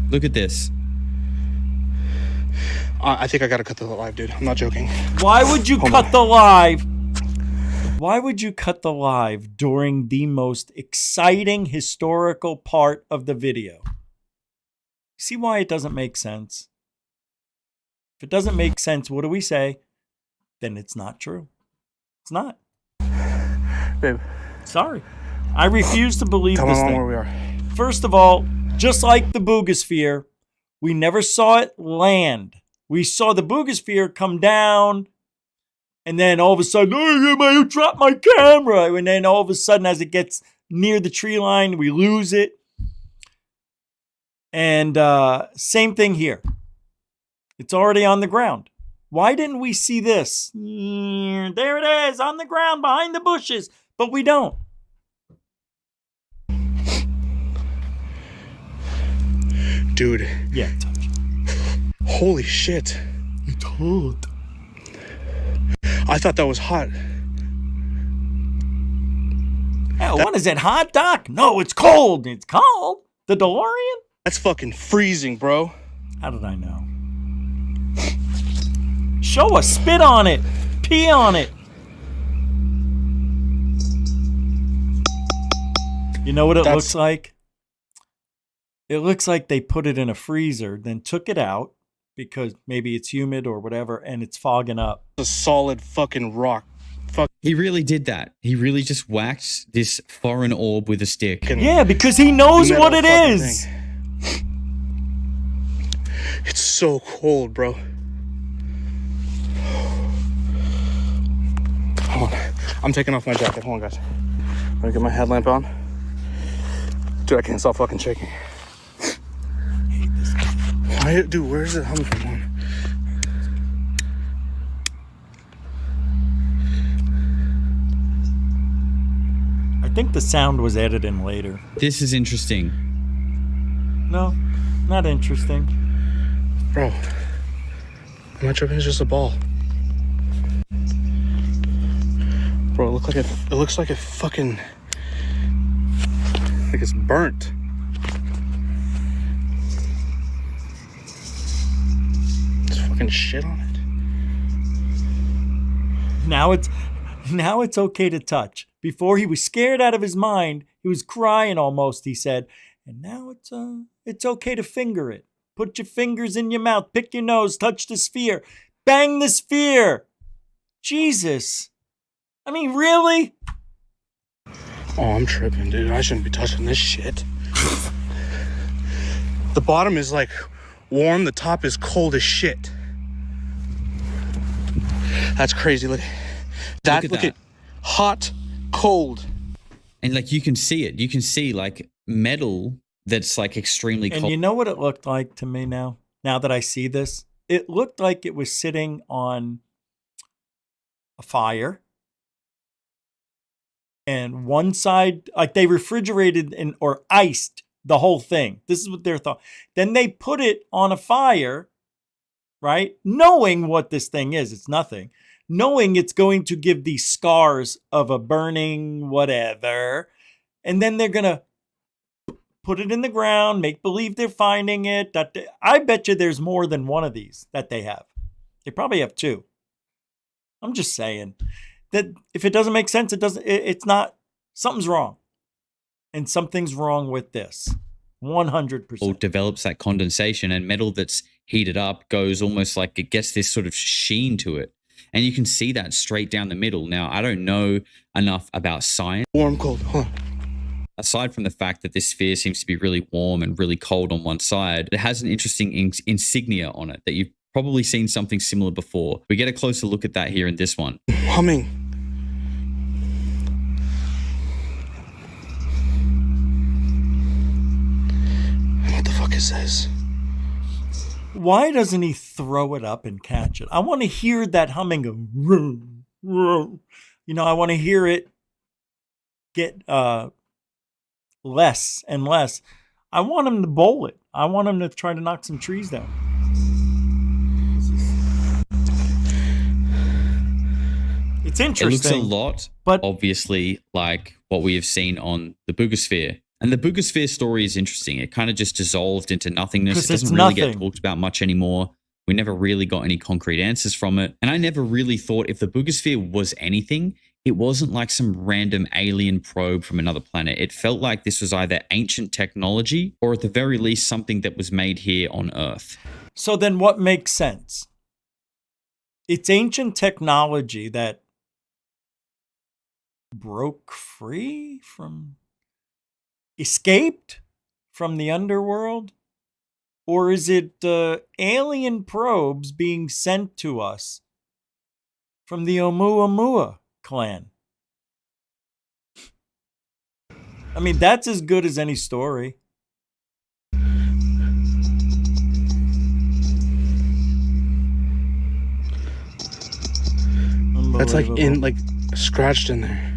Speaker 8: Look at this.
Speaker 5: I think I gotta cut the live, dude. I'm not joking.
Speaker 1: Why would you cut the live? Why would you cut the live during the most exciting historical part of the video? See why it doesn't make sense? If it doesn't make sense, what do we say? Then it's not true. It's not.
Speaker 5: Babe.
Speaker 1: Sorry. I refuse to believe
Speaker 5: Tell
Speaker 1: this
Speaker 5: my mom
Speaker 1: thing.
Speaker 5: where we are.
Speaker 1: First of all, just like the Boogosphere, we never saw it land. We saw the Boogosphere come down, and then all of a sudden, I dropped my camera. And then all of a sudden, as it gets near the tree line, we lose it. And same thing here. It's already on the ground. Why didn't we see this? There it is, on the ground, behind the bushes. But we don't.
Speaker 5: Dude.
Speaker 1: Yeah, touch.
Speaker 5: Holy shit.
Speaker 1: It's hot.
Speaker 5: I thought that was hot.
Speaker 1: What is it, hot, Doc? No, it's cold. It's cold. The DeLorean?
Speaker 5: That's fucking freezing, bro.
Speaker 1: How did I know? Show us. Spit on it. Pee on it. You know what it looks like? It looks like they put it in a freezer, then took it out because maybe it's humid or whatever, and it's fogging up.
Speaker 5: A solid fucking rock.
Speaker 8: He really did that. He really just whacked this foreign orb with a stick.
Speaker 1: Yeah, because he knows what it is.
Speaker 5: It's so cold, bro. Hold on. I'm taking off my jacket. Hold on, guys. I'm gonna get my headlamp on. Dude, I can't stop fucking shaking. Dude, where's it coming from?
Speaker 1: I think the sound was added in later.
Speaker 8: This is interesting.
Speaker 1: No, not interesting.
Speaker 5: Bro, am I tripping? It's just a ball. Bro, it looks like it fucking, like it's burnt. There's fucking shit on it.
Speaker 1: Now it's okay to touch. Before he was scared out of his mind. He was crying almost, he said. And now it's okay to finger it. Put your fingers in your mouth, pick your nose, touch the sphere. Bang the sphere. Jesus. I mean, really?
Speaker 5: Oh, I'm tripping, dude. I shouldn't be touching this shit. The bottom is like warm, the top is cold as shit. That's crazy. Look at that. Hot, cold.
Speaker 8: And like you can see it. You can see like metal that's like extremely cold.
Speaker 1: And you know what it looked like to me now? Now that I see this? It looked like it was sitting on a fire. And one side, like they refrigerated or iced the whole thing. This is what their thought. Then they put it on a fire, right? Knowing what this thing is. It's nothing. Knowing it's going to give these scars of a burning whatever. And then they're going to put it in the ground, make believe they're finding it. I bet you there's more than one of these that they have. They probably have two. I'm just saying that if it doesn't make sense, it's not, something's wrong. And something's wrong with this. 100%.
Speaker 8: Develops that condensation, and metal that's heated up goes almost like it gets this sort of sheen to it. And you can see that straight down the middle. Now, I don't know enough about science.
Speaker 5: Warm, cold, huh?
Speaker 8: Aside from the fact that this sphere seems to be really warm and really cold on one side, it has an interesting insignia on it that you've probably seen something similar before. We get a closer look at that here in this one.
Speaker 5: Humming. What the fuck is this?
Speaker 1: Why doesn't he throw it up and catch it? I want to hear that humming go. Vroom, vroom. You know, I want to hear it get less and less. I want him to bowl it. I want him to try to knock some trees down. It's interesting.
Speaker 8: It looks a lot, but obviously like what we have seen on the Boogosphere. And the Boogosphere story is interesting. It kind of just dissolved into nothingness. It doesn't really get talked about much anymore. We never really got any concrete answers from it. And I never really thought if the Boogosphere was anything, it wasn't like some random alien probe from another planet. It felt like this was either ancient technology or at the very least something that was made here on Earth.
Speaker 1: So then what makes sense? It's ancient technology that broke free from, escaped from the underworld? Or is it alien probes being sent to us from the Oumuamua clan? I mean, that's as good as any story.
Speaker 5: That's like scratched in there.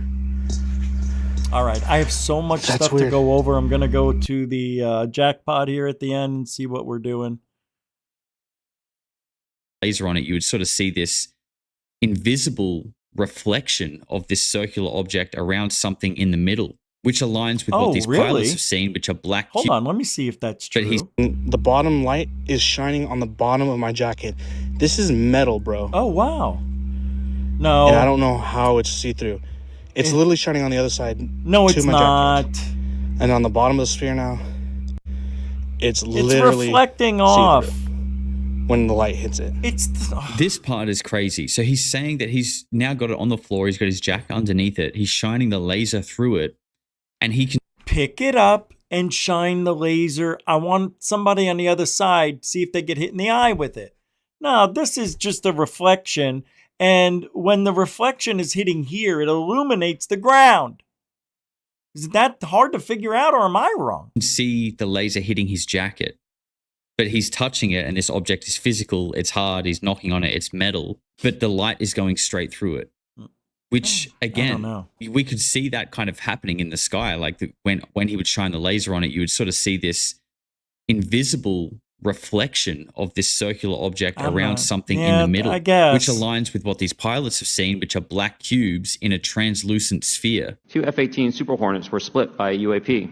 Speaker 1: All right, I have so much stuff to go over. I'm going to go to the jackpot here at the end and see what we're doing.
Speaker 8: laser on it, you would sort of see this invisible reflection of this circular object around something in the middle, which aligns with what these pilots have seen, which are black
Speaker 1: Hold on, let me see if that's true.
Speaker 5: The bottom light is shining on the bottom of my jacket. This is metal, bro.
Speaker 1: Oh, wow. No.
Speaker 5: And I don't know how it's see-through. It's literally shining on the other side.
Speaker 1: No, it's not.
Speaker 5: Jacket. And on the bottom of the sphere now, it's literally
Speaker 1: reflecting off
Speaker 5: when the light hits it.
Speaker 8: This part is crazy. So he's saying that he's now got it on the floor. He's got his jacket underneath it. He's shining the laser through it, and he can
Speaker 1: pick it up and shine the laser. I want somebody on the other side, see if they get hit in the eye with it. No, this is just a reflection. And when the reflection is hitting here, it illuminates the ground. Is that hard to figure out, or am I wrong?
Speaker 8: see the laser hitting his jacket, but he's touching it, and this object is physical. It's hard. He's knocking on it. It's metal, but the light is going straight through it. Which, again, we could see that kind of happening in the sky. Like when he would shine the laser on it, you would sort of see this invisible reflection of this circular object around something in the middle,
Speaker 1: I guess.
Speaker 8: which aligns with what these pilots have seen, which are black cubes in a translucent sphere.
Speaker 11: 2 F-18 Super Hornets were split by a UAP.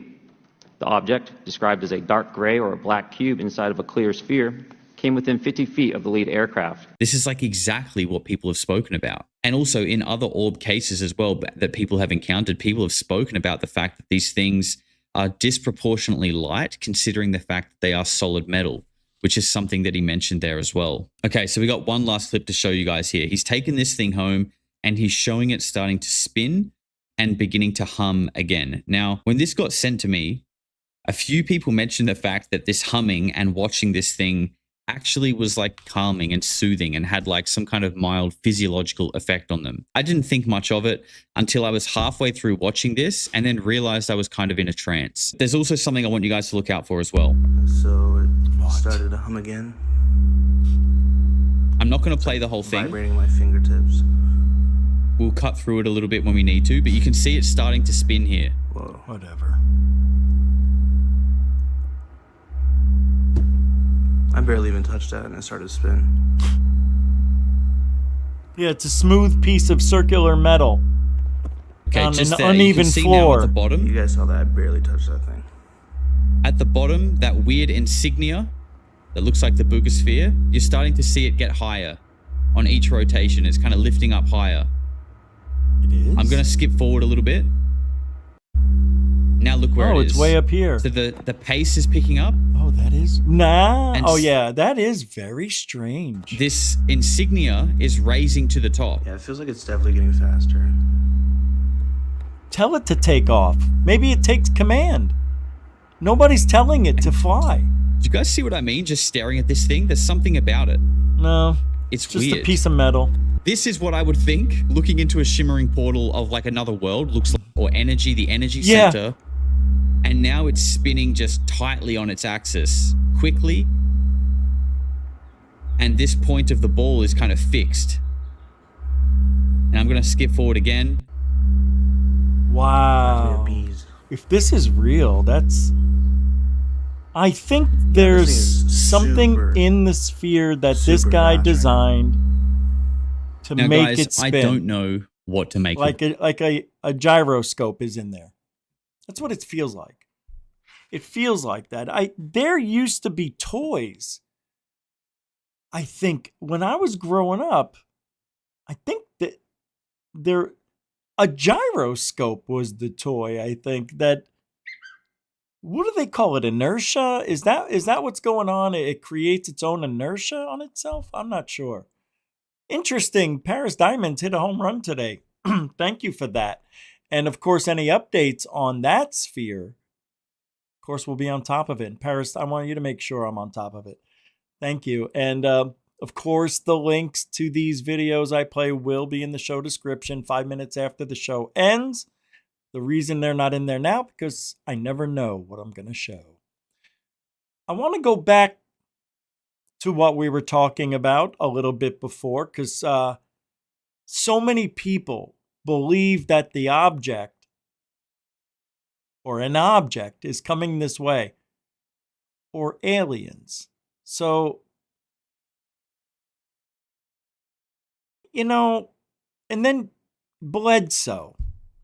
Speaker 11: The object, described as a dark gray or a black cube inside of a clear sphere, came within 50 feet of the lead aircraft.
Speaker 8: This is like exactly what people have spoken about. And also in other orb cases as well that people have encountered, people have spoken about the fact that these things are disproportionately light considering the fact that they are solid metal, which is something that he mentioned there as well. Okay, so we got one last clip to show you guys here. He's taken this thing home and he's showing it starting to spin and beginning to hum again. Now, when this got sent to me, a few people mentioned the fact that this humming and watching this thing actually was like calming and soothing and had like some kind of mild physiological effect on them. I didn't think much of it until I was halfway through watching this and then realized I was kind of in a trance. There's also something I want you guys to look out for as well.
Speaker 5: So it started to hum again.
Speaker 8: I'm not going to play the whole thing.
Speaker 5: Vibrating my fingertips.
Speaker 8: We'll cut through it a little bit when we need to, but you can see it starting to spin here.
Speaker 5: Whoa.
Speaker 1: Whatever.
Speaker 5: I barely even touched that and it started to spin.
Speaker 1: Yeah, it's a smooth piece of circular metal.
Speaker 8: Okay,
Speaker 1: on
Speaker 8: just
Speaker 1: an
Speaker 8: there,
Speaker 1: uneven
Speaker 8: you can see
Speaker 1: floor.
Speaker 8: now at the bottom.
Speaker 5: You guys saw that? I barely touched that thing.
Speaker 8: At the bottom, that weird insignia that looks like the Boogosphere, you're starting to see it get higher on each rotation. It's kind of lifting up higher.
Speaker 1: It is?
Speaker 8: I'm going to skip forward a little bit. Now look where it is.
Speaker 1: Oh, it's way up here.
Speaker 8: So the pace is picking up.
Speaker 1: Oh, that is? Nah.
Speaker 8: And
Speaker 1: Oh, yeah, that is very strange.
Speaker 8: This insignia is raising to the top.
Speaker 5: Yeah, it feels like it's definitely getting faster.
Speaker 1: Tell it to take off. Maybe it takes command. Nobody's telling it to fly.
Speaker 8: Do you guys see what I mean? Just staring at this thing? There's something about it.
Speaker 1: No.
Speaker 8: It's
Speaker 1: just
Speaker 8: weird.
Speaker 1: a piece of metal.
Speaker 8: This is what I would think, looking into a shimmering portal of like another world, looks like, or energy, the energy center. And now it's spinning just tightly on its axis, quickly. And this point of the ball is kind of fixed. And I'm going to skip forward again.
Speaker 1: Wow. If this is real, that's... I think there's something in the sphere that this guy designed to
Speaker 8: now,
Speaker 1: make
Speaker 8: guys,
Speaker 1: it spin.
Speaker 8: I don't know what to make of it.
Speaker 1: Like a gyroscope is in there. That's what it feels like. It feels like that. There used to be toys. I think when I was growing up, I think that a gyroscope was the toy. I think that, what do they call it? Inertia? Is that what's going on? It creates its own inertia on itself? I'm not sure. Interesting. Paris Diamonds hit a home run today. Thank you for that. And of course, any updates on that sphere, of course, we'll be on top of it. And Paris, I want you to make sure I'm on top of it. Thank you. And of course, the links to these videos I play will be in the show description 5 minutes after the show ends. The reason they're not in there now, because I never know what I'm going to show. I want to go back to what we were talking about a little bit before, because so many people believe that the object or an object is coming this way, or aliens. So you know, and then Bledsoe.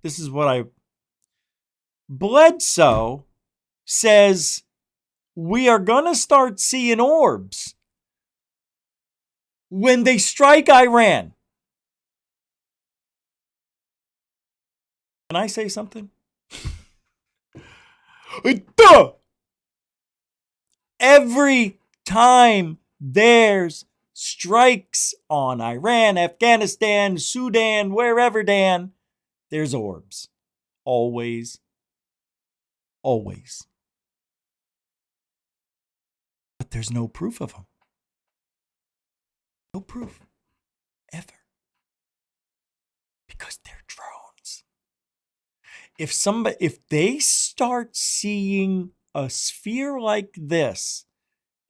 Speaker 1: This is what Bledsoe says we are going to start seeing orbs when they strike Iran. Can I say something? Every time there's strikes on Iran, Afghanistan, Sudan, wherever, Dan, there's orbs. Always. Always. But there's no proof of them. No proof. Ever. Because they're drones. If they start seeing a sphere like this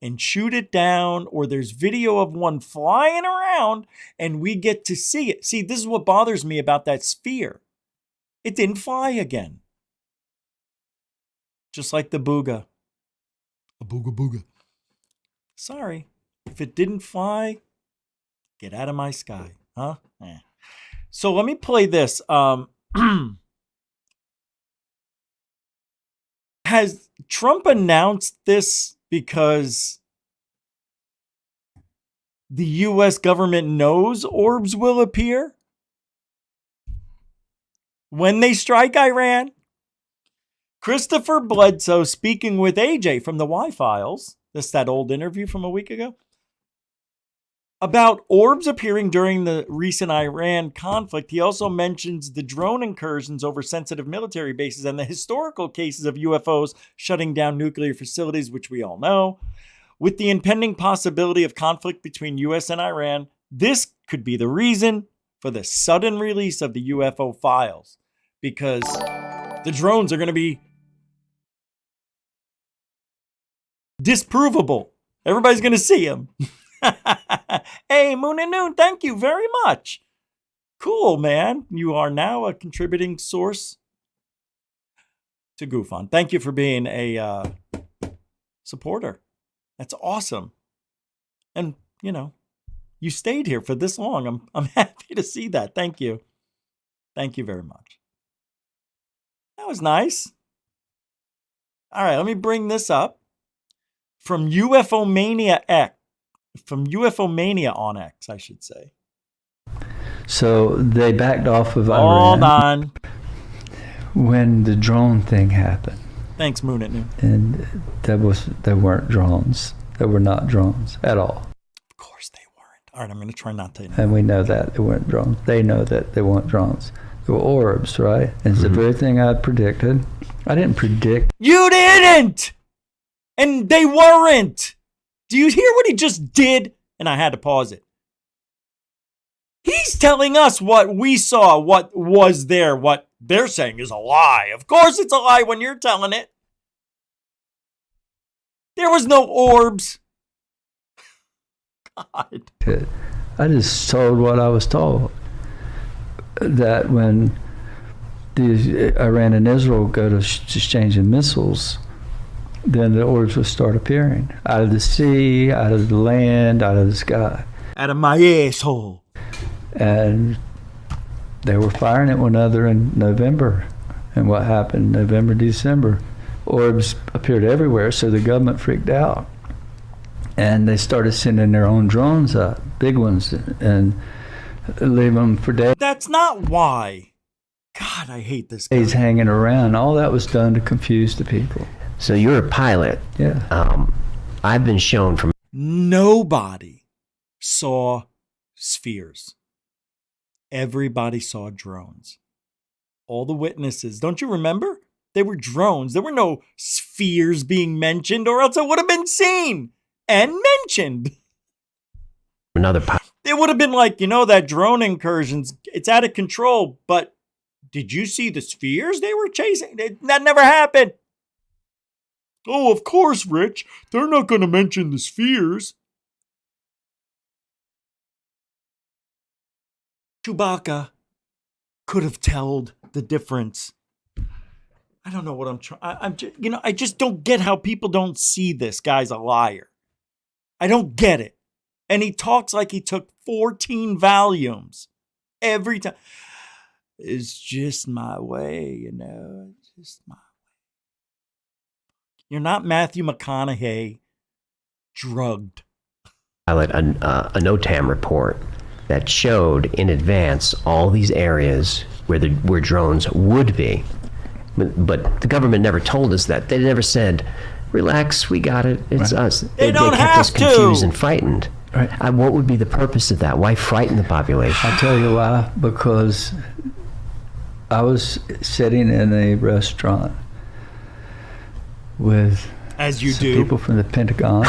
Speaker 1: and shoot it down, or there's video of one flying around and we get to see it. See, this is what bothers me about that sphere. It didn't fly again. Just like the booga. A booga booga. Sorry. If it didn't fly, get out of my sky. Huh? Eh. So let me play this. Has Trump announced this because the U.S. government knows orbs will appear when they strike Iran? Christopher Bledsoe speaking with AJ from the Y-Files, that's that old interview from a week ago, about orbs appearing during the recent Iran conflict. He also mentions the drone incursions over sensitive military bases and the historical cases of UFOs shutting down nuclear facilities, which we all know. With the impending possibility of conflict between US and Iran, this could be the reason for the sudden release of the UFO files, because the drones are going to be disprovable. Everybody's going to see them. Hey, Moon and Noon, thank you very much. Cool, man. You are now a contributing source to Goof On. Thank you for being a supporter. That's awesome. And, you know, you stayed here for this long. I'm happy to see that. Thank you. Thank you very much. That was nice. All right, let me bring this up from UFO Mania X. From UFO Mania on X, I should say.
Speaker 12: So they backed off of Iran.
Speaker 1: Hold on.
Speaker 12: When the drone thing happened.
Speaker 1: Thanks, Moon at Noon.
Speaker 12: And they weren't drones. They were not drones at all.
Speaker 1: Of course they weren't. All right, I'm going to try not to.
Speaker 12: And we know that they weren't drones. They know that they weren't drones. They were orbs, right? And it's the very thing I predicted. I didn't predict.
Speaker 1: You didn't! And they weren't! Do you hear what he just did? And I had to pause it. He's telling us what we saw, what was there, what they're saying is a lie. Of course it's a lie when you're telling it. There was no orbs. God.
Speaker 12: I just told what I was told. That when Iran and Israel go to exchanging missiles, then the orbs will start appearing out of the sea, out of the land, out of the sky.
Speaker 1: Out of my asshole.
Speaker 12: And they were firing at one another in November. And what happened November, December? Orbs appeared everywhere, so the government freaked out. And they started sending their own drones up, big ones, and leave them for days.
Speaker 1: That's not why. God, I hate this guy.
Speaker 12: He's hanging around. All that was done to confuse the people.
Speaker 13: So you're a pilot.
Speaker 12: Yeah.
Speaker 13: I've been shown from...
Speaker 1: Nobody saw spheres. Everybody saw drones. All the witnesses. Don't you remember? They were drones. There were no spheres being mentioned, or else it would have been seen and mentioned.
Speaker 13: Another pilot.
Speaker 1: It would have been like, you know, that drone incursions. It's out of control, but did you see the spheres they were chasing? That never happened. Oh, of course, Rich. They're not going to mention the spheres. Chewbacca could have told the difference. I don't know what I'm trying. I just don't get how people don't see this guy's a liar. I don't get it. And he talks like he took 14 Valiums every time. It's just my way, you know. It's just my way. You're not Matthew McConaughey drugged.
Speaker 13: Pilot a NOTAM report that showed in advance all these areas where drones would be. But the government never told us that. They never said, relax, we got it, it's us.
Speaker 1: They don't
Speaker 13: kept
Speaker 1: have
Speaker 13: us confused and frightened.
Speaker 12: Right.
Speaker 13: What would be the purpose of that? Why frighten the population?
Speaker 12: I'll tell you why. Because I was sitting in a restaurant with
Speaker 1: as you
Speaker 12: some
Speaker 1: do
Speaker 12: people from the Pentagon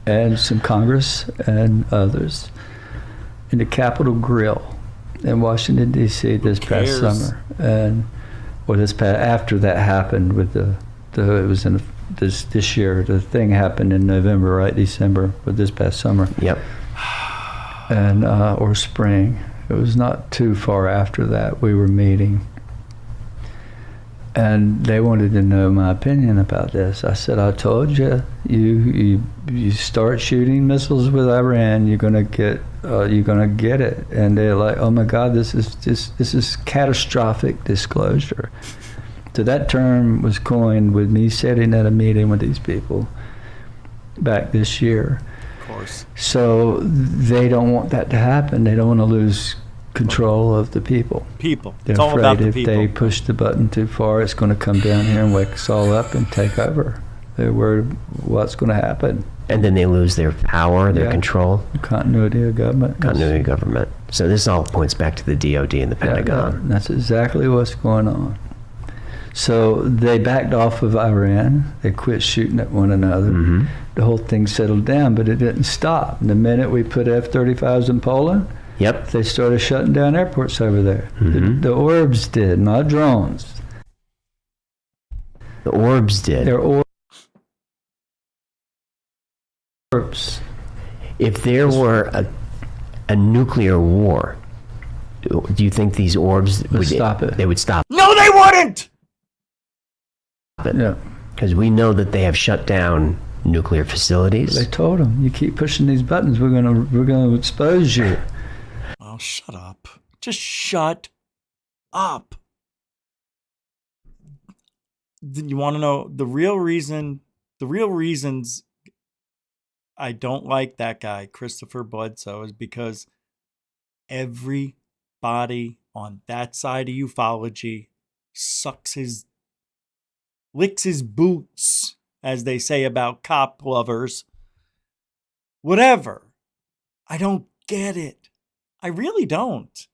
Speaker 12: and some Congress and others in the Capitol Grill in Washington D.C. this past summer, and after that happened with it was in this year. The thing happened in November, right? December, but this past summer.
Speaker 13: Yep.
Speaker 12: And or spring. It was not too far after that we were meeting. And they wanted to know my opinion about this. I said, I told you, you start shooting missiles with Iran, you're gonna get it. And they're like, oh my God, this is catastrophic disclosure. So that term was coined with me sitting at a meeting with these people back this year.
Speaker 1: Of course.
Speaker 12: So they don't want that to happen. They don't want to lose control of the people.
Speaker 1: They're
Speaker 12: It's all about the people. If they push the button too far, it's going to come down here and wake us all up and take over. They're worried what's going to happen.
Speaker 13: And then they lose their power, their control.
Speaker 12: Continuity of government.
Speaker 13: Continuity of government. So this all points back to the DOD and the Pentagon.
Speaker 12: That's exactly what's going on. So they backed off of Iran. They quit shooting at one another.
Speaker 13: Mm-hmm.
Speaker 12: The whole thing settled down, but it didn't stop. And the minute we put F-35s in Poland,
Speaker 13: yep,
Speaker 12: they started shutting down airports over there.
Speaker 13: Mm-hmm.
Speaker 12: The Orbs did, not drones.
Speaker 13: The Orbs did.
Speaker 12: They're Orbs.
Speaker 13: If there were a nuclear war, do you think these Orbs would
Speaker 12: stop it?
Speaker 13: They would stop
Speaker 1: No, they wouldn't!
Speaker 13: it.
Speaker 12: Yeah.
Speaker 13: Because we know that they have shut down nuclear facilities.
Speaker 12: They told them, you keep pushing these buttons, we're gonna expose you.
Speaker 1: Oh, shut up. Just shut up. You want to know the real reasons I don't like that guy, Christopher Bledsoe, is because everybody on that side of ufology licks his boots, as they say about cop lovers. Whatever. I don't get it. I really don't.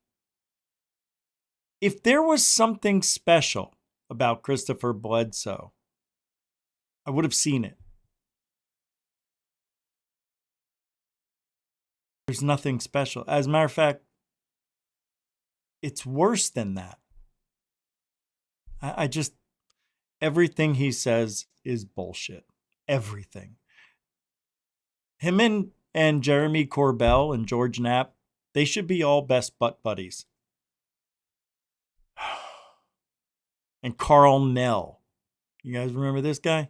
Speaker 1: If there was something special about Christopher Bledsoe, I would have seen it. There's nothing special. As a matter of fact, it's worse than that. I just, everything he says is bullshit. Everything. Him and Jeremy Corbell and George Knapp, they should be all best butt buddies. And Carl Nell. You guys remember this guy?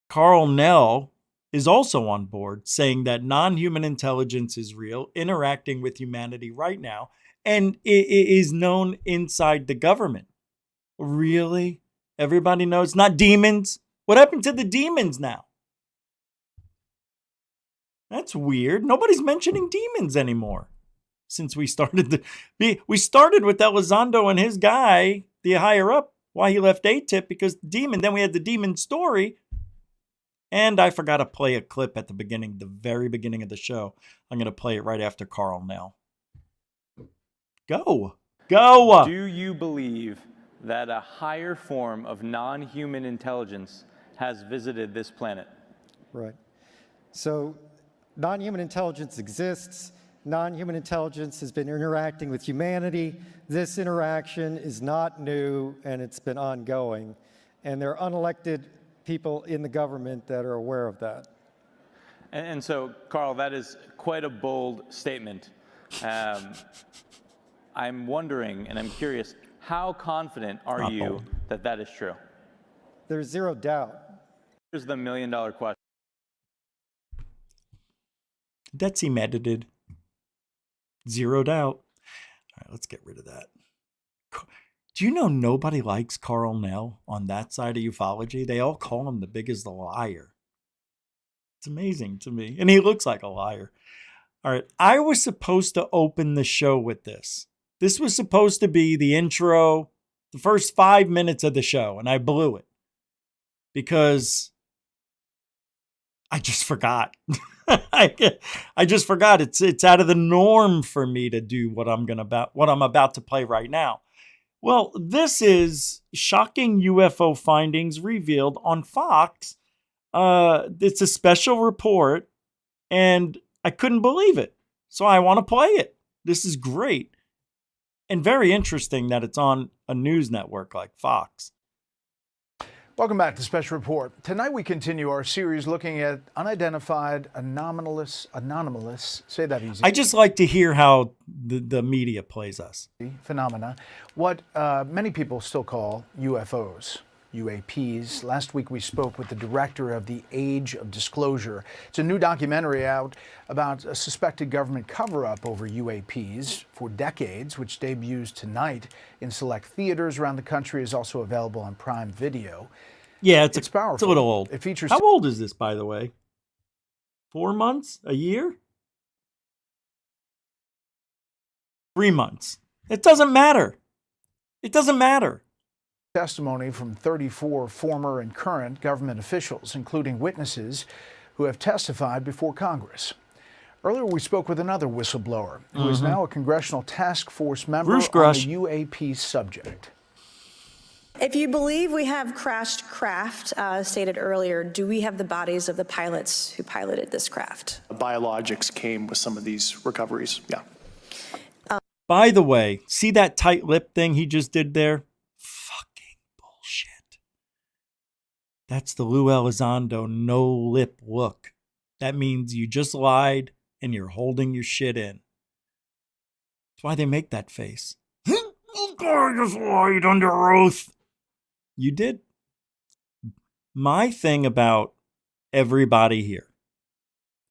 Speaker 1: Carl Nell is also on board, saying that non-human intelligence is real, interacting with humanity right now, and it is known inside the government. Really? Everybody knows? Not demons? What happened to the demons now? That's weird. Nobody's mentioning demons anymore since we started. We started with Elizondo and his guy, the higher up, why he left ATIP, because demon. Then we had the demon story. And I forgot to play a clip at the very beginning of the show. I'm going to play it right after Carl Nell. Go.
Speaker 14: Do you believe that a higher form of non-human intelligence has visited this planet?
Speaker 15: Right. So non-human intelligence exists. Non-human intelligence has been interacting with humanity. This interaction is not new, and it's been ongoing. And there are unelected people in the government that are aware of that.
Speaker 14: And so, Carl, that is quite a bold statement. I'm wondering, and I'm curious, how confident are you that that is true?
Speaker 15: There's zero doubt.
Speaker 14: Here's the million-dollar question.
Speaker 1: That seem edited. Zeroed out. All right, let's get rid of that. Do you know nobody likes Carl Nell on that side of ufology? They all call him the biggest liar. It's amazing to me. And he looks like a liar. All right. I was supposed to open the show with this. This was supposed to be the intro, the first 5 minutes of the show, and I blew it because I just forgot. I just forgot. It's out of the norm for me to do what I'm about to play right now. Well, this is shocking UFO findings revealed on Fox. It's a special report, and I couldn't believe it. So I want to play it. This is great. And very interesting that it's on a news network like Fox.
Speaker 16: Welcome back to Special Report. Tonight we continue our series looking at unidentified, anomalous, say that easy.
Speaker 1: I just like to hear how the media plays us.
Speaker 16: Phenomena, what many people still call UFOs. UAPs. Last week we spoke with the director of the Age of Disclosure. It's a new documentary out about a suspected government cover-up over UAPs for decades, which debuts tonight in select theaters around the country. Is also available on Prime Video.
Speaker 1: Yeah, it's
Speaker 16: powerful.
Speaker 1: It's a little old.
Speaker 16: It features.
Speaker 1: How old is this, by the way? 4 months? A year? 3 months. It doesn't matter. It doesn't matter.
Speaker 16: Testimony from 34 former and current government officials, including witnesses who have testified before Congress. Earlier, we spoke with another whistleblower who is now a congressional task force member on the UAP subject.
Speaker 17: If you believe we have crashed craft, stated earlier, do we have the bodies of the pilots who piloted this craft?
Speaker 18: Biologics came with some of these recoveries, yeah.
Speaker 1: By the way, see that tight lip thing he just did there? That's the Lou Elizondo no-lip look. That means you just lied and you're holding your shit in. That's why they make that face. I just lied under oath. You did. My thing about everybody here.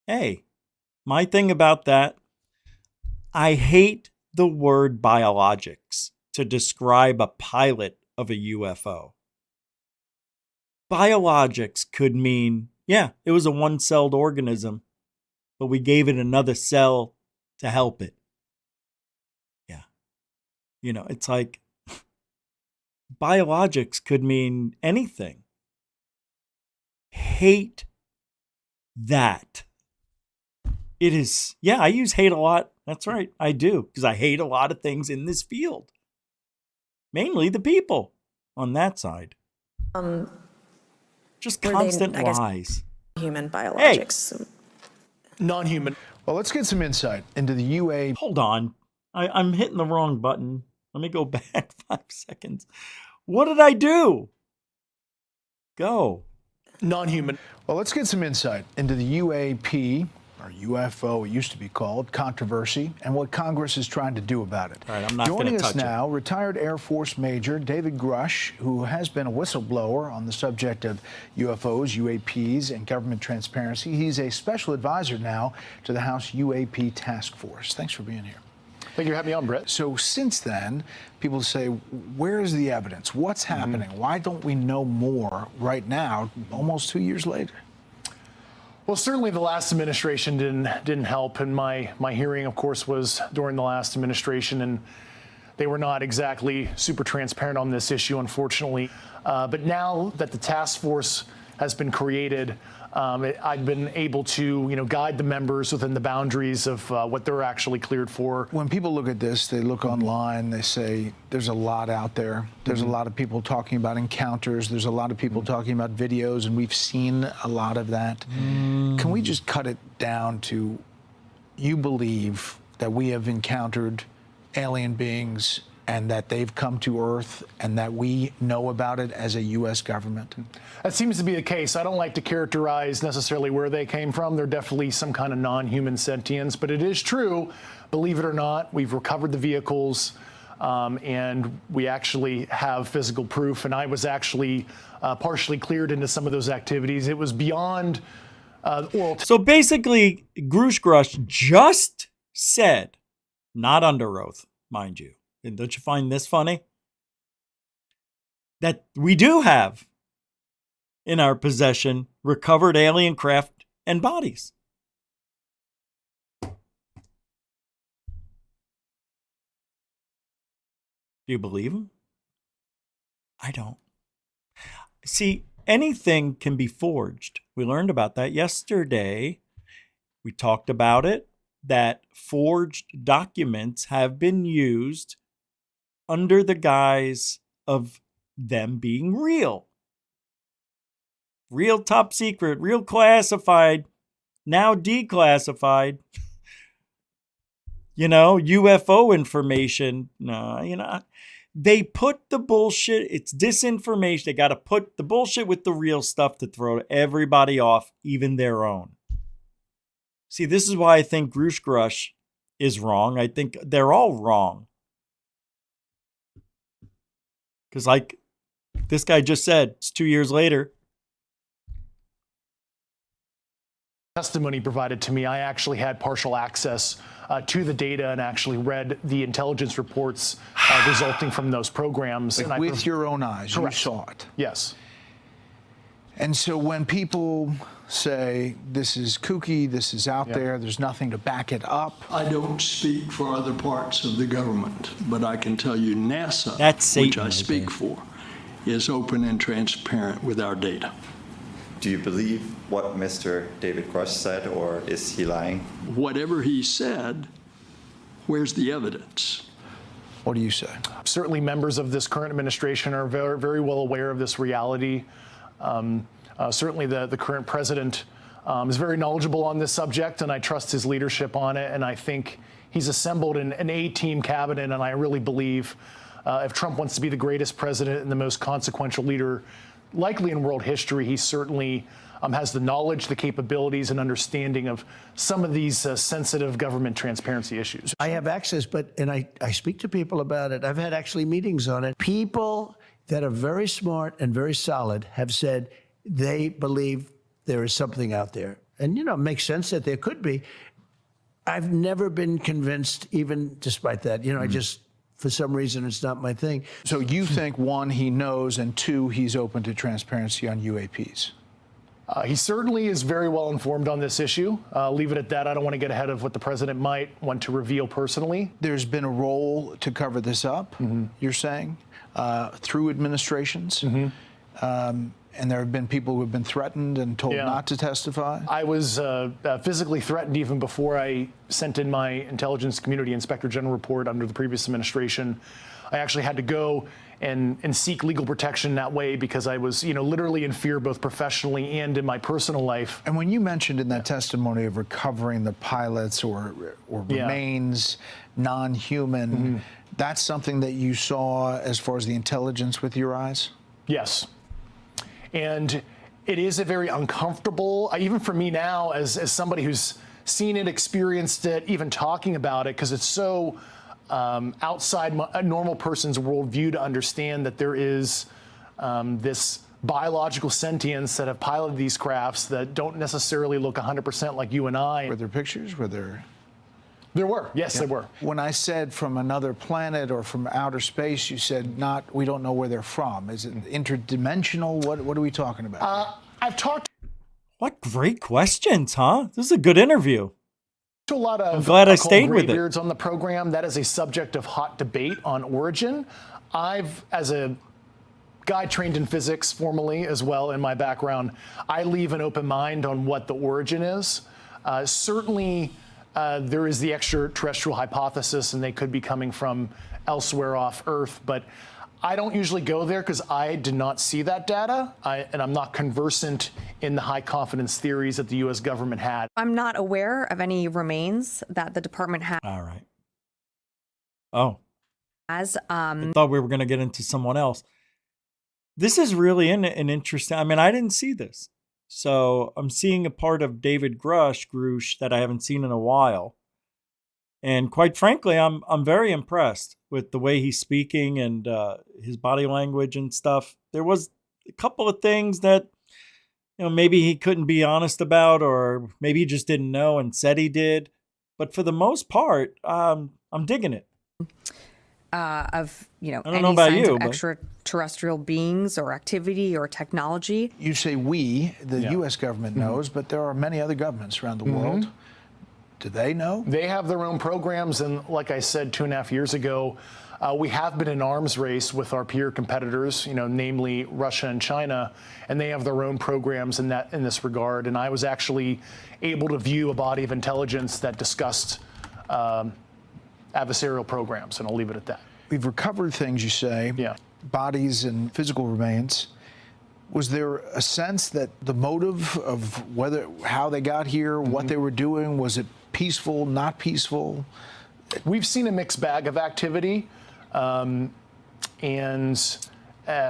Speaker 1: Hey, my thing about that, I hate the word biologics to describe a pilot of a UFO. Biologics could mean, yeah, it was a one-celled organism, but we gave it another cell to help it. Yeah. You know, it's like biologics could mean anything. Hate that. It is, yeah, I use hate a lot. That's right, I do, because I hate a lot of things in this field. Mainly the people on that side. Just constant lies.
Speaker 17: Human biologics.
Speaker 1: Hey.
Speaker 16: Non-human. Well, let's get some insight into the UA.
Speaker 1: Hold on. I'm hitting the wrong button. Let me go back 5 seconds. What did I do? Go.
Speaker 16: Non-human. Well, let's get some insight into the UAP, or UFO, it used to be called, controversy, and what Congress is trying to do about it.
Speaker 1: All right, I'm not going to touch it.
Speaker 16: Joining us now, retired Air Force Major David Grusch, who has been a whistleblower on the subject of UFOs, UAPs, and government transparency. He's a special advisor now to the House UAP Task Force. Thanks for being here.
Speaker 18: Thank you for having me on, Brett.
Speaker 16: So since then, people say, where is the evidence? What's happening? Why don't we know more right now, almost 2 years later?
Speaker 18: Well, certainly the last administration didn't help, and my hearing, of course, was during the last administration, and they were not exactly super transparent on this issue, unfortunately. But now that the task force has been created, I've been able to, guide the members within the boundaries of what they're actually cleared for.
Speaker 16: When people look at this, they look online, they say, there's a lot out there. There's a lot of people talking about encounters. There's a lot of people talking about videos, and we've seen a lot of that. Can we just cut it down to, you believe that we have encountered alien beings and that they've come to Earth and that we know about it as a U.S. government?
Speaker 18: That seems to be the case. I don't like to characterize necessarily where they came from. They're definitely some kind of non-human sentience, but it is true, believe it or not, we've recovered the vehicles and we actually have physical proof, and I was actually partially cleared into some of those activities. It was beyond
Speaker 1: So basically, Grusch just said, not under oath, mind you, and don't you find this funny? That we do have in our possession recovered alien craft and bodies. Do you believe him? I don't. See, anything can be forged. We learned about that yesterday. We talked about it, that forged documents have been used under the guise of them being real. Real top secret, real classified, now declassified. UFO information. They put the bullshit, it's disinformation. They got to put the bullshit with the real stuff to throw everybody off, even their own. See, this is why I think Grusch is wrong. I think they're all wrong. Because like this guy just said, it's 2 years later.
Speaker 18: Testimony provided to me, I actually had partial access to the data and actually read the intelligence reports resulting from those programs.
Speaker 16: Like with your own eyes,
Speaker 18: Correct.
Speaker 16: You saw it.
Speaker 18: Yes.
Speaker 16: And so when people say this is kooky, this is out there, there's nothing to back it up.
Speaker 19: I don't speak for other parts of the government, but I can tell you NASA,
Speaker 1: That's
Speaker 19: which
Speaker 1: Satan,
Speaker 19: I speak for, is open and transparent with our data.
Speaker 20: Do you believe what Mr. David Grusch said, or is he lying?
Speaker 19: Whatever he said, where's the evidence?
Speaker 16: What do you say?
Speaker 18: Certainly members of this current administration are very, very well aware of this reality. Certainly the current president is very knowledgeable on this subject, and I trust his leadership on it. And I think he's assembled an A-team cabinet, and I really believe if Trump wants to be the greatest president and the most consequential leader likely in world history, he certainly has the knowledge, the capabilities, and understanding of some of these sensitive government transparency issues.
Speaker 21: I have access, and I speak to people about it. I've had actually meetings on it. People that are very smart and very solid have said they believe there is something out there. And, it makes sense that there could be. I've never been convinced, even despite that. I just, for some reason, it's not my thing.
Speaker 16: So you think, one, he knows, and two, he's open to transparency on UAPs?
Speaker 18: He certainly is very well informed on this issue. Leave it at that. I don't want to get ahead of what the president might want to reveal personally.
Speaker 16: There's been a role to cover this up, you're saying, through administrations. And there have been people who have been threatened and told not to testify?
Speaker 18: I was physically threatened even before I sent in my Intelligence Community Inspector General report under the previous administration. I actually had to go and seek legal protection that way because I was, literally in fear both professionally and in my personal life.
Speaker 16: And when you mentioned in that testimony of recovering the pilots or remains non-human, that's something that you saw as far as the intelligence with your eyes?
Speaker 18: Yes. And it is a very uncomfortable, even for me now, as somebody who's seen it, experienced it, even talking about it, because it's so outside a normal person's worldview to understand that there is this biological sentience that have piloted these crafts that don't necessarily look 100% like you and I.
Speaker 16: Were there pictures? Were there?
Speaker 18: There were. Yes, there were.
Speaker 16: When I said from another planet or from outer space, you said we don't know where they're from. Is it interdimensional? What are we talking about?
Speaker 18: I've talked.
Speaker 1: What great questions, huh? This is a good interview.
Speaker 18: To a lot of
Speaker 1: I'm glad I stayed with it.
Speaker 18: graybeards on the program. That is a subject of hot debate on origin. As a guy trained in physics formally as well in my background, I leave an open mind on what the origin is. Certainly, there is the extraterrestrial hypothesis, and they could be coming from elsewhere off Earth, but I don't usually go there because I did not see that data, and I'm not conversant in the high confidence theories that the U.S. government had.
Speaker 22: I'm not aware of any remains that the department has.
Speaker 1: All right. Oh.
Speaker 22: I
Speaker 1: thought we were going to get into someone else. This is really an interesting, I didn't see this. So I'm seeing a part of David Grusch that I haven't seen in a while. And quite frankly, I'm very impressed with the way he's speaking and his body language and stuff. There was a couple of things that maybe he couldn't be honest about, or maybe he just didn't know and said he did. But for the most part, I'm digging it.
Speaker 22: Of
Speaker 1: I don't know
Speaker 22: any
Speaker 1: about
Speaker 22: signs
Speaker 1: you,
Speaker 22: of
Speaker 1: but-
Speaker 22: extraterrestrial beings or activity or technology.
Speaker 16: You say we, the
Speaker 18: Yeah.
Speaker 16: U.S. government knows, but there are many other governments around the world. Do they know?
Speaker 18: They have their own programs, and like I said 2.5 years ago, we have been in arms race with our peer competitors, namely Russia and China, and they have their own programs in this regard. And I was actually able to view a body of intelligence that discussed adversarial programs, and I'll leave it at that.
Speaker 16: We've recovered things, you say, bodies and physical remains. Was there a sense that the motive of how they got here, what they were doing, was it peaceful, not peaceful?
Speaker 18: We've seen a mixed bag of activity, and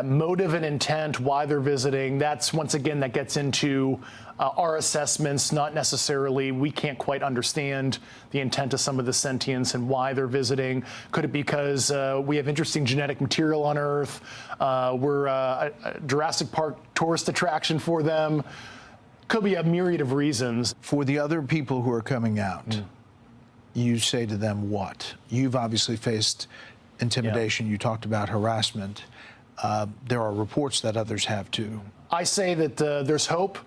Speaker 18: motive and intent, why they're visiting. That's, once again, that gets into our assessments, not necessarily, we can't quite understand the intent of some of the sentience and why they're visiting. Could it be because we have interesting genetic material on Earth? We're a Jurassic Park tourist attraction for them. Could be a myriad of reasons.
Speaker 16: For the other people who are coming out, you say to them what? You've obviously faced intimidation. You talked about harassment. There are reports that others have too.
Speaker 18: I say that there's hope.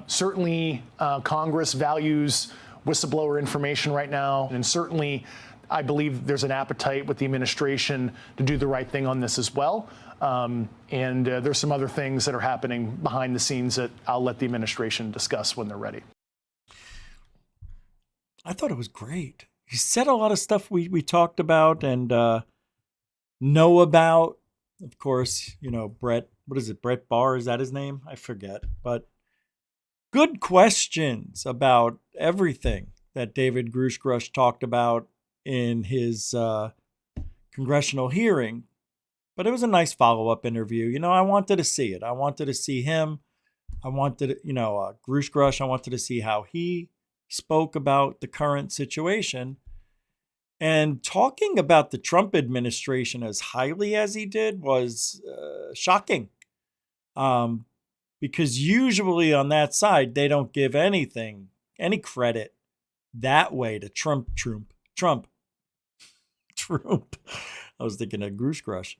Speaker 18: Certainly, Congress values whistleblower information right now, and certainly I believe there's an appetite with the administration to do the right thing on this as well. And there's some other things that are happening behind the scenes that I'll let the administration discuss when they're ready.
Speaker 1: I thought it was great. He said a lot of stuff we talked about and know about. Of course, Brett, what is it? Brett Barr, is that his name? I forget. But good questions about everything that David Grusch talked about in his congressional hearing. But it was a nice follow-up interview. I wanted to see it. I wanted to see him. I wanted, Grusch, I wanted to see how he spoke about the current situation. And talking about the Trump administration as highly as he did was shocking. Because usually on that side, they don't give any credit that way to Trump. I was thinking of Grusch.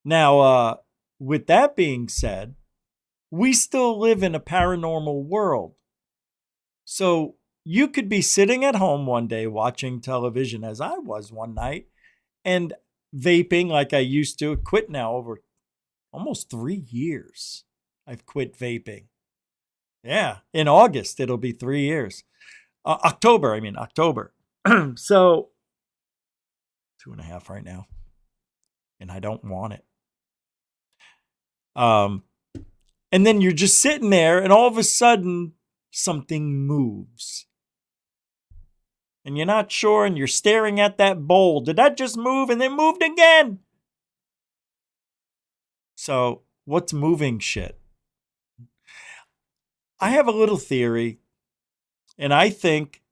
Speaker 1: Now, with that being said, we still live in a paranormal world. So you could be sitting at home one day watching television, as I was one night, and vaping like I used to. Quit now over almost 3 years. I've quit vaping. Yeah, in August, it'll be 3 years. October. So 2.5 right now. And I don't want it. And then you're just sitting there and all of a sudden something moves. And you're not sure and you're staring at that bowl. Did that just move and then moved again? So what's moving shit? I have a little theory, and I think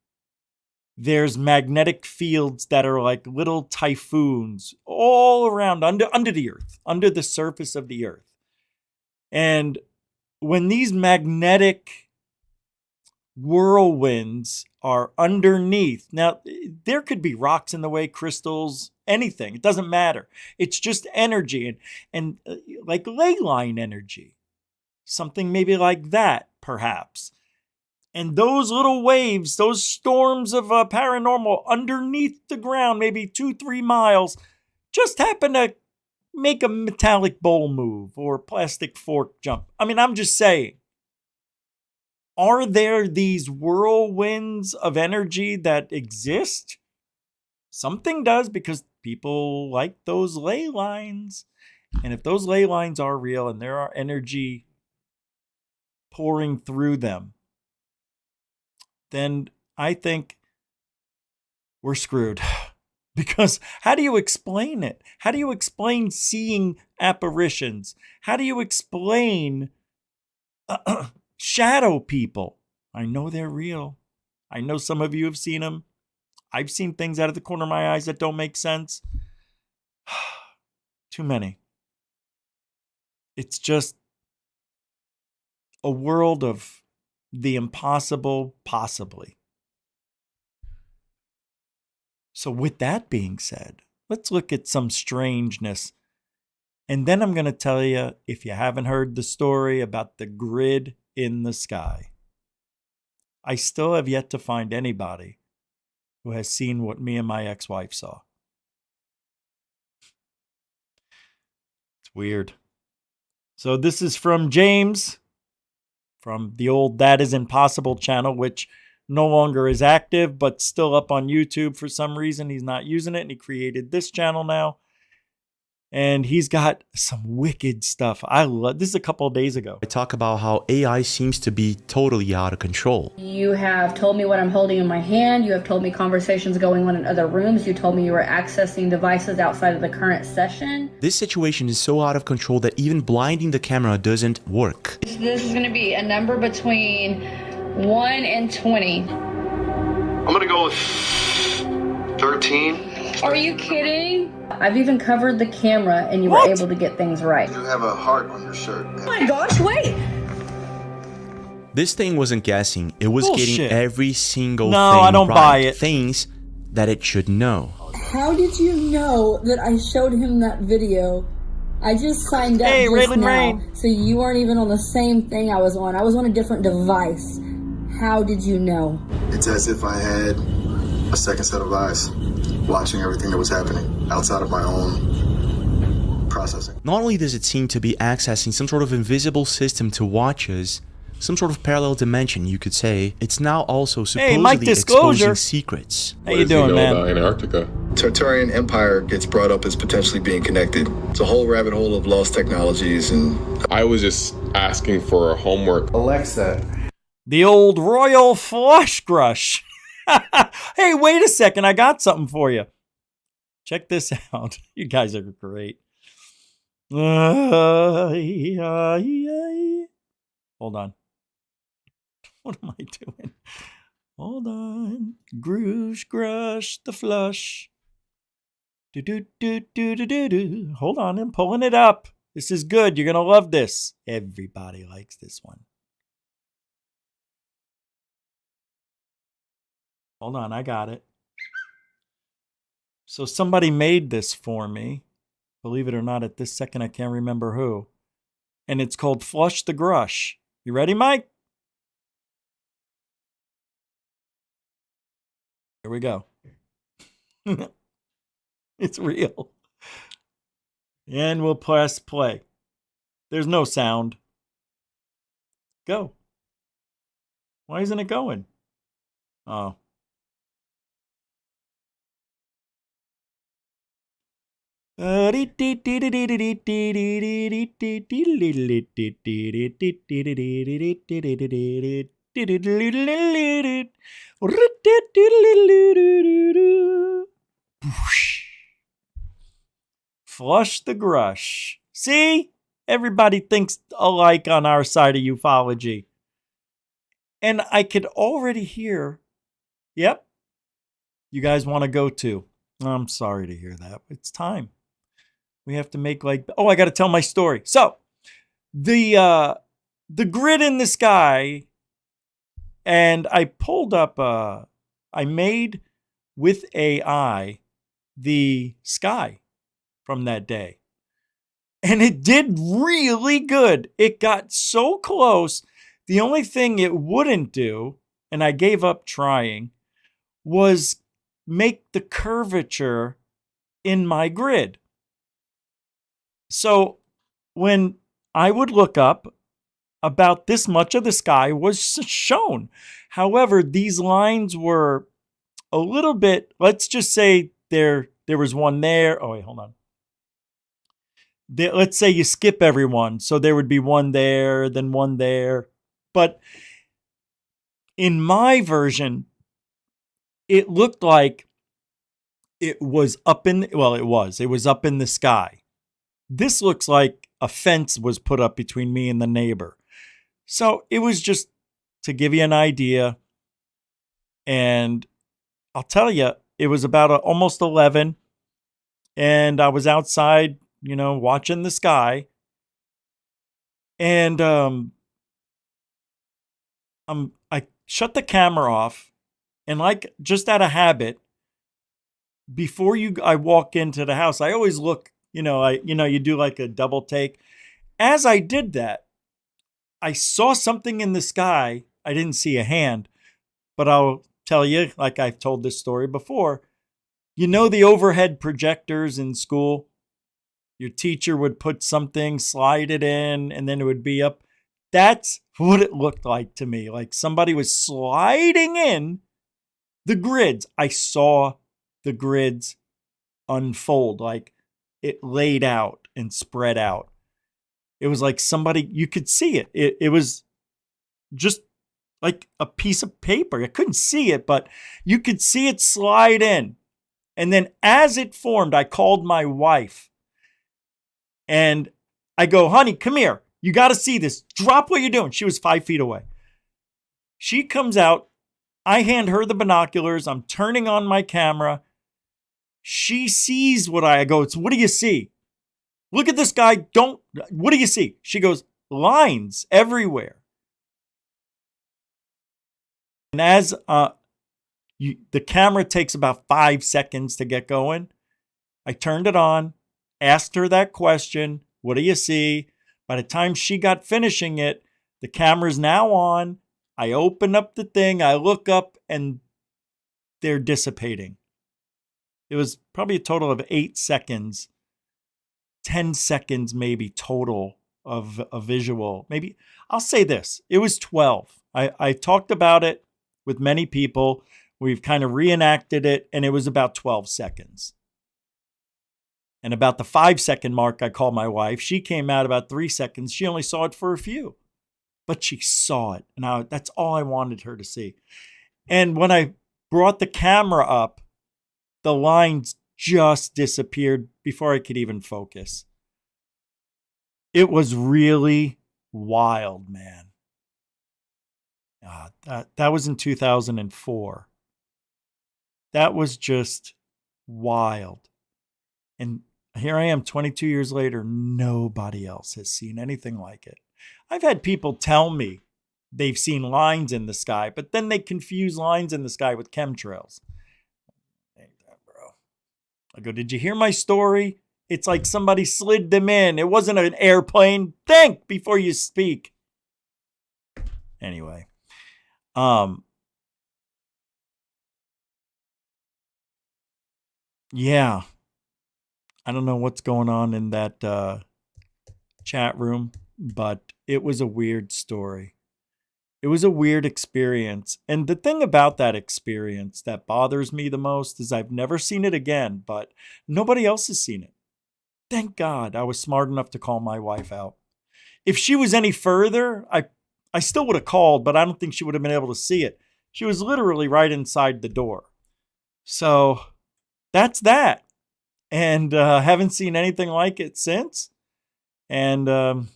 Speaker 1: there's magnetic fields that are like little typhoons all around under the earth, under the surface of the earth. And when these magnetic whirlwinds are underneath, now there could be rocks in the way, crystals, anything. It doesn't matter. It's just energy and like ley line energy, something maybe like that, perhaps. And those little waves, those storms of paranormal underneath the ground, maybe 2-3 miles, just happen to make a metallic bowl move or plastic fork jump. I mean, I'm just saying, are there these whirlwinds of energy that exist? Something does, because people like those ley lines. And if those ley lines are real and there are energy pouring through them, then I think we're screwed. Because how do you explain it? How do you explain seeing apparitions? How do you explain shadow people? I know they're real. I know some of you have seen them. I've seen things out of the corner of my eyes that don't make sense. Too many. It's just a world of the impossible, possibly. So with that being said, let's look at some strangeness. And then I'm going to tell you, if you haven't heard the story about the grid in the sky. I still have yet to find anybody who has seen what me and my ex-wife saw. It's weird. So this is from James, from the old That Is Impossible channel, which no longer is active, but still up on YouTube for some reason. He's not using it, and he created this channel now. And he's got some wicked stuff. I love this. Is a couple of days ago.
Speaker 2: I talk about how AI seems to be totally out of control.
Speaker 3: You have told me what I'm holding in my hand. You have told me conversations going on in other rooms. You told me you were accessing devices outside of the current session.
Speaker 2: This situation is so out of control that even blinding the camera doesn't work.
Speaker 3: This is going to be a number between 1 and 20.
Speaker 23: I'm going to go with 13.
Speaker 3: Are you kidding? I've even covered the camera and you were able to get things right.
Speaker 23: You have a heart on your shirt.
Speaker 3: Oh my gosh, wait!
Speaker 2: This thing wasn't guessing. It was
Speaker 1: Bullshit.
Speaker 2: getting every single
Speaker 1: No,
Speaker 2: thing
Speaker 1: I don't
Speaker 2: right.
Speaker 1: buy it.
Speaker 2: Things that it should know.
Speaker 3: How did you know that I showed him that video? I just signed up just
Speaker 1: Raylan
Speaker 3: now,
Speaker 1: Rain.
Speaker 3: so you weren't even on the same thing I was on. I was on a different device. How did you know?
Speaker 23: It's as if I had a second set of eyes, watching everything that was happening outside of my own processing.
Speaker 2: Not only does it seem to be accessing some sort of invisible system to watch us, some sort of parallel dimension, you could say, it's now also supposedly exposing secrets.
Speaker 1: How you doing, man?
Speaker 23: Antarctica. Tartarian Empire gets brought up as potentially being connected. It's a whole rabbit hole of lost technologies, and
Speaker 24: I was just asking for homework.
Speaker 1: Alexa. The old royal flush Grusch. Hey, wait a second. I got something for you. Check this out. You guys are great. Hold on. What am I doing? Hold on. Grusch, the flush. Do. Hold on. I'm pulling it up. This is good. You're going to love this. Everybody likes this one. Hold on, I got it. So somebody made this for me. Believe it or not, at this second, I can't remember who. And it's called Flush the Grusch. You ready, Mike? Here we go. It's real. And we'll press play. There's no sound. Go. Why isn't it going? Oh. Flush the Grusch. See? Everybody thinks alike on our side of ufology. And I could already hear, yep, you guys want to go too. I'm sorry to hear that. It's time. We have to make I got to tell my story. So, the grid in the sky, and I pulled up, I made with AI the sky from that day. And it did really good. It got so close. The only thing it wouldn't do, and I gave up trying, was make the curvature in my grid. So when I would look up, about this much of the sky was shown. However, these lines were a little bit, let's just say there was one there. Oh, wait, hold on. Let's say you skip everyone. So there would be one there, then one there. But in my version, it looked like it was up in, it was up in the sky. This looks like a fence was put up between me and the neighbor. So it was just to give you an idea. And I'll tell you, it was about almost 11. And I was outside, watching the sky. And I shut the camera off, and like just out of habit, before I walk into the house, I always look, you do like a double take. As I did that, I saw something in the sky. I didn't see a hand, but I'll tell you, like I've told this story before, the overhead projectors in school, your teacher would put something, slide it in, and then it would be up. That's what it looked like to me. Like somebody was sliding in the grids. I saw the grids unfold, like it laid out and spread out. It was like somebody, you could see it. It was just like a piece of paper. I couldn't see it, but you could see it slide in. And then as it formed, I called my wife and I go, honey, come here. You got to see this. Drop what you're doing. She was 5 feet away. She comes out. I hand her the binoculars. I'm turning on my camera. She sees what I go, what do you see? Look at this guy. What do you see? She goes, lines everywhere. And as the camera takes about 5 seconds to get going, I turned it on, asked her that question, what do you see? By the time she got finishing it, the camera's now on. I open up the thing, I look up, and they're dissipating. It was probably a total of 8 seconds, 10 seconds maybe total of a visual. Maybe, I'll say this, it was 12. I talked about it with many people. We've kind of reenacted it, and it was about 12 seconds. And about the 5-second mark, I called my wife. She came out about 3 seconds. She only saw it for a few, but she saw it. And that's all I wanted her to see. And when I brought the camera up, the lines just disappeared before I could even focus. It was really wild, man. That was in 2004. That was just wild. And here I am 22 years later, nobody else has seen anything like it. I've had people tell me they've seen lines in the sky, but then they confuse lines in the sky with chemtrails. Bro. I go, did you hear my story? It's like somebody slid them in. It wasn't an airplane. Think before you speak. Anyway. Yeah. I don't know what's going on in that chat room, but it was a weird story. It was a weird experience. And the thing about that experience that bothers me the most is I've never seen it again, but nobody else has seen it. Thank God I was smart enough to call my wife out. If she was any further, I still would have called, but I don't think she would have been able to see it. She was literally right inside the door. So that's that. And haven't seen anything like it since. And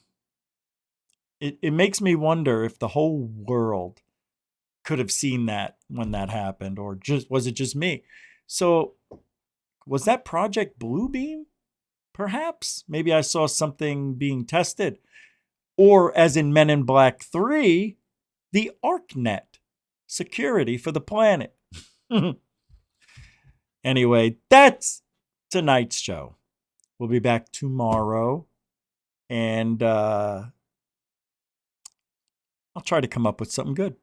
Speaker 1: it makes me wonder if the whole world could have seen that when that happened, or was it just me? So was that Project Bluebeam? Perhaps. Maybe I saw something being tested. Or as in Men in Black 3, the ArcNet security for the planet. Anyway, that's tonight's show. We'll be back tomorrow, and I'll try to come up with something good.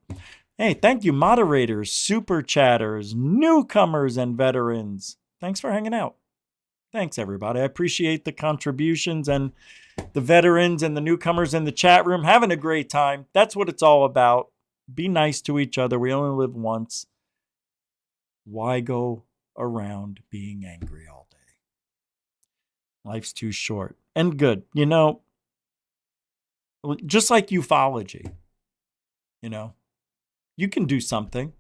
Speaker 1: Hey, thank you, moderators, super chatters, newcomers, and veterans. Thanks for hanging out. Thanks, everybody. I appreciate the contributions, and the veterans and the newcomers in the chat room having a great time. That's what it's all about. Be nice to each other. We only live once. Why go around being angry all day? Life's too short. And good. You know, just like ufology, you know, you can do something.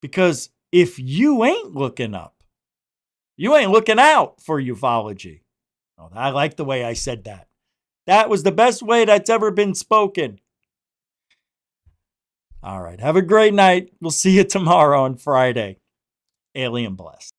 Speaker 1: Because if you ain't looking up, you ain't looking out for ufology. Oh, I like the way I said that. That was the best way that's ever been spoken. All right. Have a great night. We'll see you tomorrow on Friday. Alien blessed.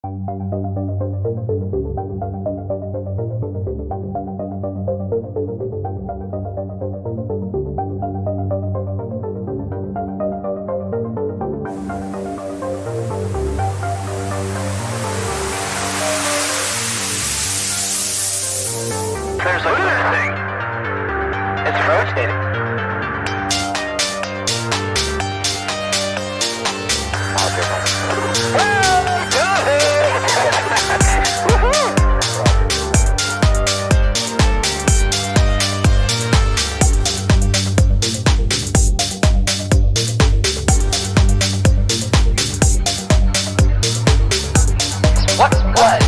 Speaker 4: There's look at this thing. It's rotating.
Speaker 6: What was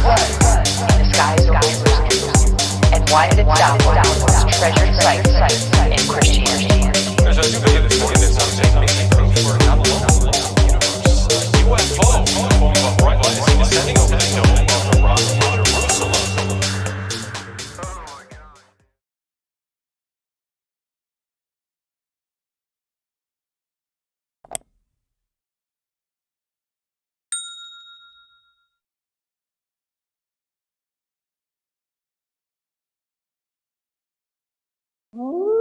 Speaker 6: in the skies over Jerusalem, and why did it stop one of the most treasured sites in Christianity? There's a new bit of this subject making proof we're not alone in the universe. UFO, is descending over the dome of the rock of Jerusalem.
Speaker 4: Ooh.